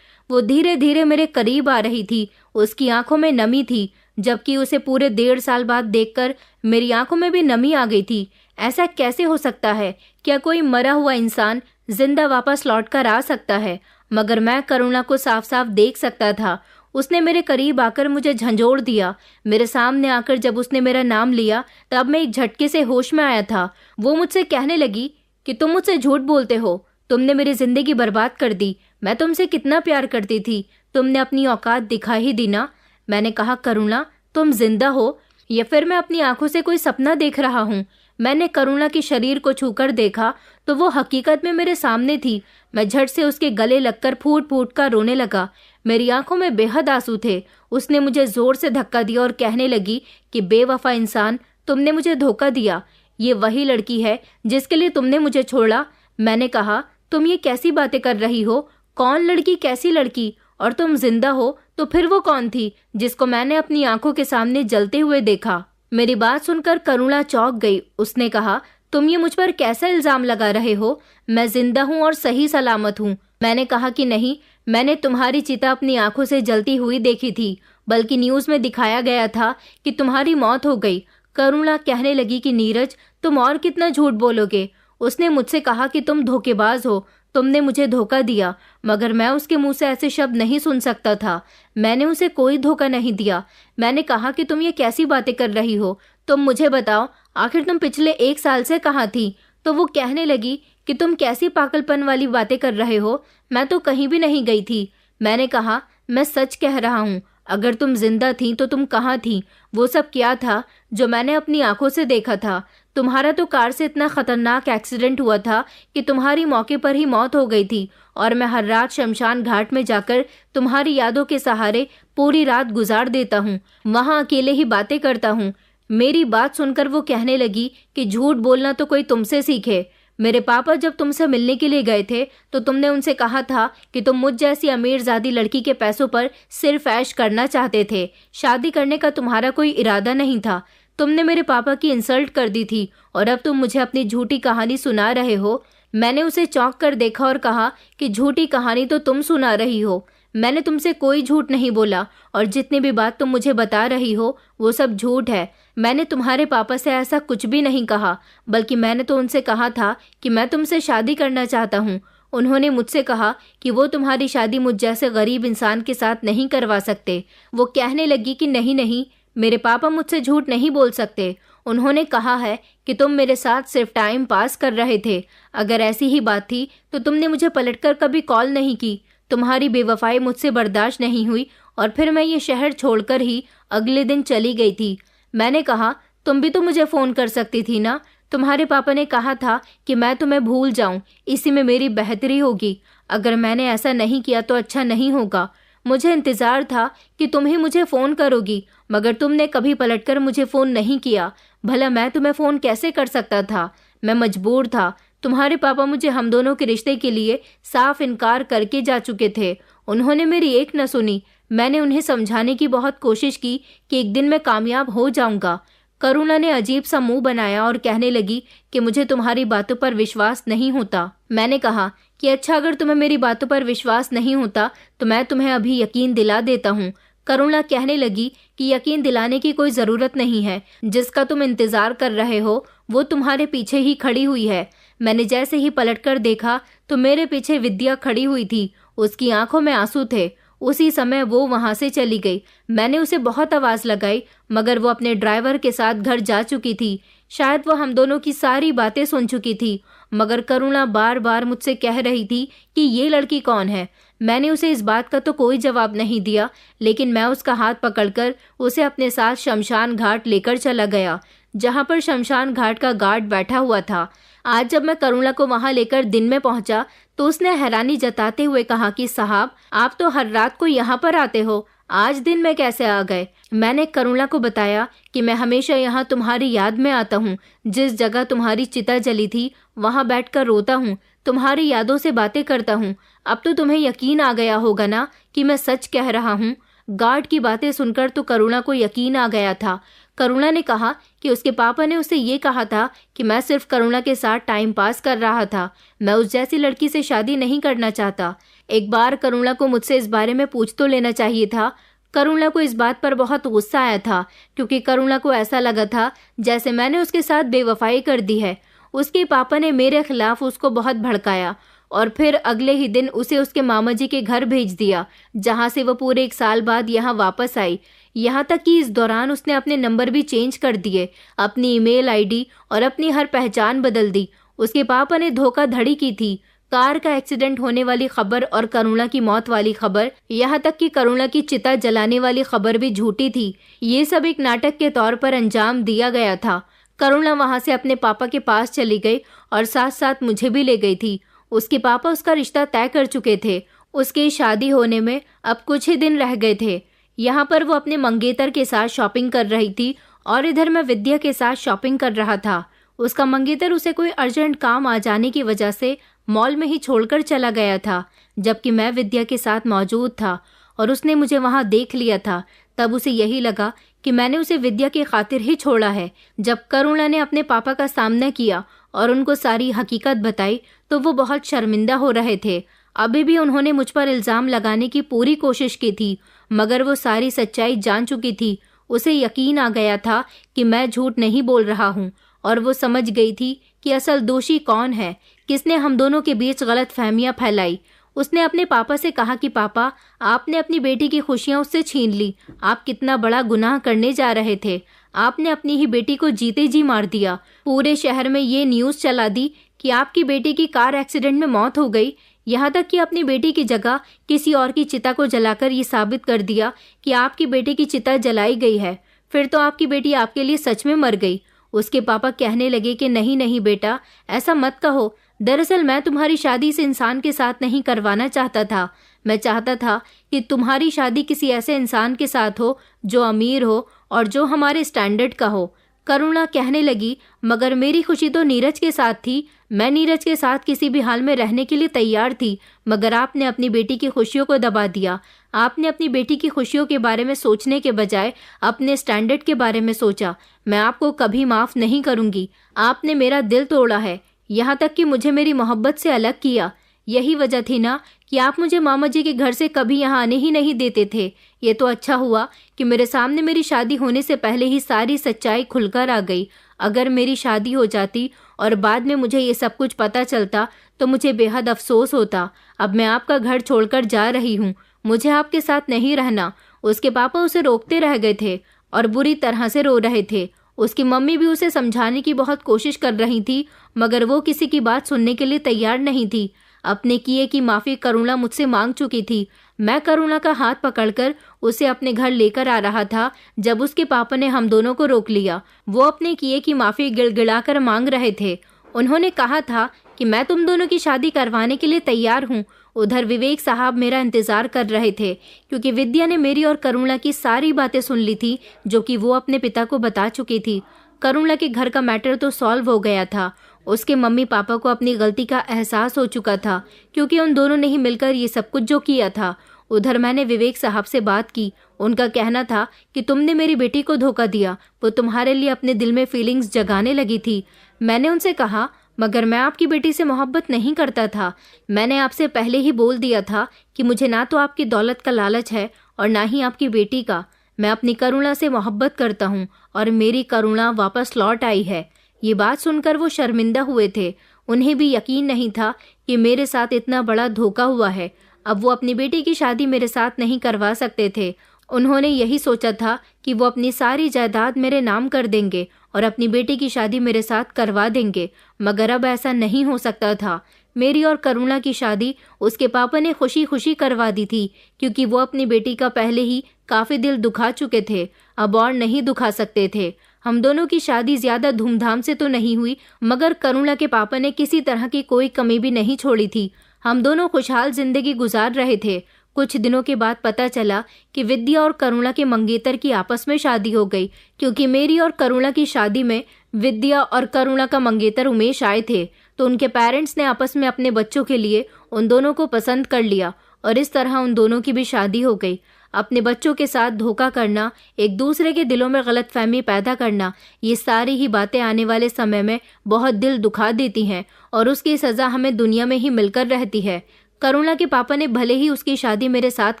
वो धीरे धीरे मेरे करीब आ रही थी। उसकी आंखों में नमी थी, जबकि उसे पूरे 1.5 साल बाद देखकर मेरी आंखों में भी नमी आ गई थी। ऐसा कैसे हो सकता है? क्या कोई मरा हुआ इंसान जिंदा वापस लौट कर आ सकता है? मगर मैं करुणा को साफ साफ देख सकता था। उसने मेरे करीब आकर मुझे झंझोड़ दिया। मेरे सामने आकर जब उसने मेरा नाम लिया, तब मैं एक झटके से होश में आया था। वो मुझसे कहने लगी कि तुम मुझसे झूठ बोलते हो, तुमने मेरी जिंदगी बर्बाद कर दी। मैं तुमसे कितना प्यार करती थी, तुमने अपनी औकात दिखा ही दी ना। मैंने कहा, करुणा, तुम जिंदा हो या फिर मैं अपनी आंखों से कोई सपना देख रहा हूँ? मैंने करुणा के शरीर को छूकर देखा तो वो हकीकत में मेरे सामने थी। मैं झट से उसके गले लगकर फूट फूट कर रोने लगा। मेरी आंखों में बेहद आंसू थे। उसने मुझे जोर से धक्का दिया और कहने लगी कि बेवफा इंसान, तुमने मुझे धोखा दिया। ये वही लड़की है जिसके लिए तुमने मुझे छोड़ा। मैंने कहा, तुम ये कैसी बातें कर रही हो? कौन लड़की, कैसी लड़की? और तुम जिंदा हो तो फिर वो कौन थी जिसको मैंने अपनी आंखों के सामने जलते हुए देखा? मेरी बात सुनकर करुणा चौंक गई। उसने कहा, तुम ये मुझ पर कैसा इल्जाम लगा रहे हो? मैं जिंदा हूँ और सही सलामत हूँ। मैंने कहा कि नहीं, मैंने तुम्हारी चिता अपनी आंखों से जलती हुई देखी थी, बल्कि न्यूज में दिखाया गया था कि तुम्हारी मौत हो गई। करुणा कहने लगी कि नीरज, तुम और कितना झूठ बोलोगे? उसने मुझसे कहा कि तुम धोखेबाज हो, तुमने मुझे धोखा दिया, मगर मैं उसके मुंह से ऐसे शब्द नहीं सुन सकता था। मैंने उसे कोई धोखा नहीं दिया। मैंने कहा कि तुम ये कैसी बातें कर रही हो? तुम मुझे बताओ, आखिर तुम पिछले 1 साल से कहाँ थी? तो वो कहने लगी कि तुम कैसी पागलपन वाली बातें कर रहे हो, मैं तो कहीं भी नहीं गई थी। मैंने कहा, मैं सच कह रहा हूँ, अगर तुम जिंदा थी तो तुम कहाँ थी? वो सब क्या था जो मैंने अपनी आंखों से देखा था? तुम्हारा तो कार से इतना खतरनाक एक्सीडेंट हुआ था कि तुम्हारी मौके पर ही मौत हो गई थी, और मैं हर रात शमशान घाट में जाकर तुम्हारी यादों के सहारे पूरी रात गुजार देता हूँ, वहाँ अकेले ही बातें करता हूँ। मेरी बात सुनकर वो कहने लगी कि झूठ बोलना तो कोई तुमसे सीखे। मेरे पापा जब तुमसे मिलने के लिए गए थे तो तुमने उनसे कहा था कि तुम मुझ जैसी अमीरजादी लड़की के पैसों पर सिर्फ ऐश करना चाहते थे, शादी करने का तुम्हारा कोई इरादा नहीं था। तुमने मेरे पापा की इंसल्ट कर दी थी और अब तुम मुझे अपनी झूठी कहानी सुना रहे हो। मैंने उसे चौंक कर देखा और कहा कि झूठी कहानी तो तुम सुना रही हो, मैंने तुमसे कोई झूठ नहीं बोला, और जितनी भी बात तुम मुझे बता रही हो वो सब झूठ है। मैंने तुम्हारे पापा से ऐसा कुछ भी नहीं कहा, बल्कि मैंने तो उनसे कहा था कि मैं तुमसे शादी करना चाहता हूँ। उन्होंने मुझसे कहा कि वो तुम्हारी शादी मुझ जैसे गरीब इंसान के साथ नहीं करवा सकते। वो कहने लगी कि नहीं नहीं, मेरे पापा मुझसे झूठ नहीं बोल सकते। उन्होंने कहा है कि तुम मेरे साथ सिर्फ टाइम पास कर रहे थे। अगर ऐसी ही बात थी तो तुमने मुझे पलटकर कभी कॉल नहीं की। तुम्हारी बेवफाई मुझसे बर्दाश्त नहीं हुई और फिर मैं ये शहर छोड़कर ही अगले दिन चली गई थी। मैंने कहा, तुम भी तो मुझे फ़ोन कर सकती थी ना। तुम्हारे पापा ने कहा था कि मैं तुम्हें भूल जाऊं, इसी में मेरी बेहतरी होगी। अगर मैंने ऐसा नहीं किया तो अच्छा नहीं होगा। मुझे इंतज़ार था कि तुम ही मुझे फ़ोन करोगी, मगर तुमने कभी पलटकर मुझे फ़ोन नहीं किया। भला मैं तुम्हें फ़ोन कैसे कर सकता था? मैं मजबूर था। तुम्हारे पापा मुझे हम दोनों के रिश्ते के लिए साफ इनकार करके जा चुके थे। उन्होंने मेरी एक न सुनी। मैंने उन्हें समझाने की बहुत कोशिश की कि एक दिन मैं कामयाब हो जाऊंगा। करुणा ने अजीब सा मुंह बनाया और कहने लगी कि मुझे तुम्हारी बातों पर विश्वास नहीं होता। मैंने कहा कि अच्छा, अगर तुम्हें मेरी बातों पर विश्वास नहीं होता तो मैं तुम्हें अभी यकीन दिला देता हूँ। करुणा कहने लगी कि यकीन दिलाने की कोई ज़रूरत नहीं है। जिसका तुम इंतज़ार कर रहे हो वो तुम्हारे पीछे ही खड़ी हुई है। मैंने जैसे ही पलटकर देखा तो मेरे पीछे विद्या खड़ी हुई थी। उसकी आंखों में आंसू थे। उसी समय वो वहां से चली गई। मैंने उसे बहुत आवाज़ लगाई, मगर वो अपने ड्राइवर के साथ घर जा चुकी थी। शायद वो हम दोनों की सारी बातें सुन चुकी थी, मगर करुणा बार बार मुझसे कह रही थी कि ये लड़की कौन है। मैंने उसे इस बात का तो कोई जवाब नहीं दिया, लेकिन मैं उसका हाथ पकड़कर उसे अपने साथ शमशान घाट लेकर चला गया, जहाँ पर शमशान घाट का गार्ड बैठा हुआ था। आज जब मैं करुणा को वहां लेकर दिन में पहुंचा तो उसने हैरानी जताते हुए कहा कि साहब, आप तो हर रात को यहाँ पर आते हो, आज दिन में कैसे आ गए? मैंने करुणा को बताया कि मैं हमेशा यहाँ तुम्हारी याद में आता हूँ। जिस जगह तुम्हारी चिता जली थी वहाँ बैठकर रोता हूँ, तुम्हारी यादों से बातें करता हूँ। अब तो तुम्हें यकीन आ गया होगा ना कि मैं सच कह रहा हूँ। गार्ड की बातें सुनकर तो करुणा को यकीन आ गया था। करुणा ने कहा कि उसके पापा ने उसे ये कहा था कि मैं सिर्फ करुणा के साथ टाइम पास कर रहा था, मैं उस जैसी लड़की से शादी नहीं करना चाहता। एक बार करुणा को मुझसे इस बारे में पूछ तो लेना चाहिए था। करुणा को इस बात पर बहुत गुस्सा आया था, क्योंकि करुणा को ऐसा लगा था जैसे मैंने उसके साथ बेवफाई कर दी है। उसके पापा ने मेरे खिलाफ उसको बहुत भड़काया और फिर अगले ही दिन उसे उसके मामा जी के घर भेज दिया, जहाँ से वो पूरे 1 साल बाद यहाँ वापस आई। यहाँ तक कि इस दौरान उसने अपने नंबर भी चेंज कर दिए, अपनी ईमेल आईडी और अपनी हर पहचान बदल दी। उसके पापा ने धोखाधड़ी की थी। कार का एक्सीडेंट होने वाली खबर और करुणा की मौत वाली खबर, यहाँ तक कि करुणा की चिता जलाने वाली खबर भी झूठी थी। ये सब एक नाटक के तौर पर अंजाम दिया गया था। करुणा वहाँ से अपने पापा के पास चली गई और साथ साथ मुझे भी ले गई थी। उसके पापा उसका रिश्ता तय कर चुके थे। उसकी शादी होने में अब कुछ ही दिन रह गए थे। यहाँ पर वो अपने मंगेतर के साथ शॉपिंग कर रही थी और इधर मैं विद्या के साथ शॉपिंग कर रहा था। उसका मंगेतर उसे कोई अर्जेंट काम आ जाने की वजह से मॉल में ही छोड़कर चला गया था, जबकि मैं विद्या के साथ मौजूद था और उसने मुझे वहां देख लिया था। तब उसे यही लगा कि मैंने उसे विद्या की खातिर ही छोड़ा है। जब करुणा ने अपने पापा का सामना किया और उनको सारी हकीकत बताई तो वो बहुत शर्मिंदा हो रहे थे। अभी भी उन्होंने मुझ पर इल्ज़ाम लगाने की पूरी कोशिश की थी, मगर वो सारी सच्चाई जान चुकी थी। उसे यकीन आ गया था कि मैं झूठ नहीं बोल रहा हूँ और वो समझ गई थी कि असल दोषी कौन है, किसने हम दोनों के बीच गलत फहमियाँ फैलाई। उसने अपने पापा से कहा कि पापा, आपने अपनी बेटी की खुशियाँ उससे छीन ली। आप कितना बड़ा गुनाह करने जा रहे थे। आपने अपनी ही बेटी को जीते जी मार दिया। पूरे शहर में ये न्यूज़ चला दी कि आपकी बेटी की कार एक्सीडेंट में मौत हो गई। यहाँ तक कि अपनी बेटी की जगह किसी और की चिता को जलाकर ये साबित कर दिया कि आपकी बेटी की चिता जलाई गई है। फिर तो आपकी बेटी आपके लिए सच में मर गई। उसके पापा कहने लगे कि नहीं नहीं बेटा, ऐसा मत कहो। दरअसल मैं तुम्हारी शादी इस इंसान के साथ नहीं करवाना चाहता था। मैं चाहता था कि तुम्हारी शादी किसी ऐसे इंसान के साथ हो जो अमीर हो और जो हमारे स्टैंडर्ड का हो। करुणा कहने लगी, मगर मेरी खुशी तो नीरज के साथ थी। मैं नीरज के साथ किसी भी हाल में रहने के लिए तैयार थी, मगर आपने अपनी बेटी की खुशियों को दबा दिया। आपने अपनी बेटी की खुशियों के बारे में सोचने के बजाय अपने स्टैंडर्ड के बारे में सोचा। मैं आपको कभी माफ़ नहीं करूंगी। आपने मेरा दिल तोड़ा है, यहाँ तक कि मुझे मेरी मोहब्बत से अलग किया। यही वजह थी ना कि आप मुझे मामा जी के घर से कभी यहाँ आने ही नहीं देते थे। ये तो अच्छा हुआ कि मेरे सामने मेरी शादी होने से पहले ही सारी सच्चाई खुलकर आ गई। अगर मेरी शादी हो जाती और बाद में मुझे ये सब कुछ पता चलता तो मुझे बेहद अफसोस होता। अब मैं आपका घर छोड़कर जा रही हूँ, मुझे आपके साथ नहीं रहना। उसके पापा उसे रोकते रह गए थे और बुरी तरह से रो रहे थे। उसकी मम्मी भी उसे समझाने की बहुत कोशिश कर रही थी, मगर वो किसी की बात सुनने के लिए तैयार नहीं थी। अपने किए की माफ़ी करुणा मुझसे मांग चुकी थी। मैं करुणा का हाथ पकड़कर उसे अपने घर लेकर आ रहा था जब उसके पापा ने हम दोनों को रोक लिया। वो अपने किए की माफ़ी गिड़गिड़ाकर मांग रहे थे। उन्होंने कहा था कि मैं तुम दोनों की शादी करवाने के लिए तैयार हूँ। उधर विवेक साहब मेरा इंतजार कर रहे थे, क्योंकि विद्या ने मेरी और करुणा की सारी बातें सुन ली थी जो कि वो अपने पिता को बता चुकी थी। करुणा के घर का मैटर तो सॉल्व हो गया था। उसके मम्मी पापा को अपनी गलती का एहसास हो चुका था, क्योंकि उन दोनों ने ही मिलकर ये सब कुछ जो किया था। उधर मैंने विवेक साहब से बात की। उनका कहना था कि तुमने मेरी बेटी को धोखा दिया, वो तुम्हारे लिए अपने दिल में फीलिंग्स जगाने लगी थी। मैंने उनसे कहा, मगर मैं आपकी बेटी से मोहब्बत नहीं करता था। मैंने आपसे पहले ही बोल दिया था कि मुझे ना तो आपकी दौलत का लालच है और ना ही आपकी बेटी का। मैं अपनी करुणा से मोहब्बत करता हूँ और मेरी करुणा वापस लौट आई है। ये बात सुनकर वो शर्मिंदा हुए थे। उन्हें भी यकीन नहीं था कि मेरे साथ इतना बड़ा धोखा हुआ है। अब वो अपनी बेटी की शादी मेरे साथ नहीं करवा सकते थे। उन्होंने यही सोचा था कि वो अपनी सारी जायदाद मेरे नाम कर देंगे और अपनी बेटी की शादी मेरे साथ करवा देंगे, मगर अब ऐसा नहीं हो सकता था। मेरी और करुणा की शादी उसके पापा ने खुशी खुशी करवा दी थी, क्योंकि वो अपनी बेटी का पहले ही काफ़ी दिल दुखा चुके थे, अब और नहीं दुखा सकते थे। हम दोनों की शादी ज़्यादा धूमधाम से तो नहीं हुई, मगर करुणा के पापा ने किसी तरह की कोई कमी भी नहीं छोड़ी थी। हम दोनों खुशहाल जिंदगी गुजार रहे थे। कुछ दिनों के बाद पता चला कि विद्या और करुणा के मंगेतर की आपस में शादी हो गई, क्योंकि मेरी और करुणा की शादी में विद्या और करुणा का मंगेतर उमेश आए थे, तो उनके पेरेंट्स ने आपस में अपने बच्चों के लिए उन दोनों को पसंद कर लिया और इस तरह उन दोनों की भी शादी हो गई। अपने बच्चों के साथ धोखा करना, एक दूसरे के दिलों में गलतफहमी पैदा करना, ये सारी ही बातें आने वाले समय में बहुत दिल दुखा देती हैं और उसकी सज़ा हमें दुनिया में ही मिलकर रहती है। करुणा के पापा ने भले ही उसकी शादी मेरे साथ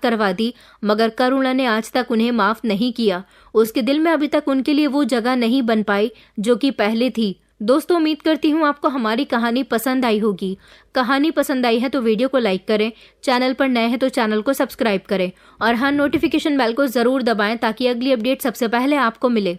करवा दी, मगर करुणा ने आज तक उन्हें माफ़ नहीं किया। उसके दिल में अभी तक उनके लिए वो जगह नहीं बन पाई जो कि पहले थी। दोस्तों, उम्मीद करती हूँ आपको हमारी कहानी पसंद आई होगी। कहानी पसंद आई है तो वीडियो को लाइक करें, चैनल पर नए हैं तो चैनल को सब्सक्राइब करें और हाँ, नोटिफिकेशन बेल को ज़रूर दबाएं ताकि अगली अपडेट सबसे पहले आपको मिले।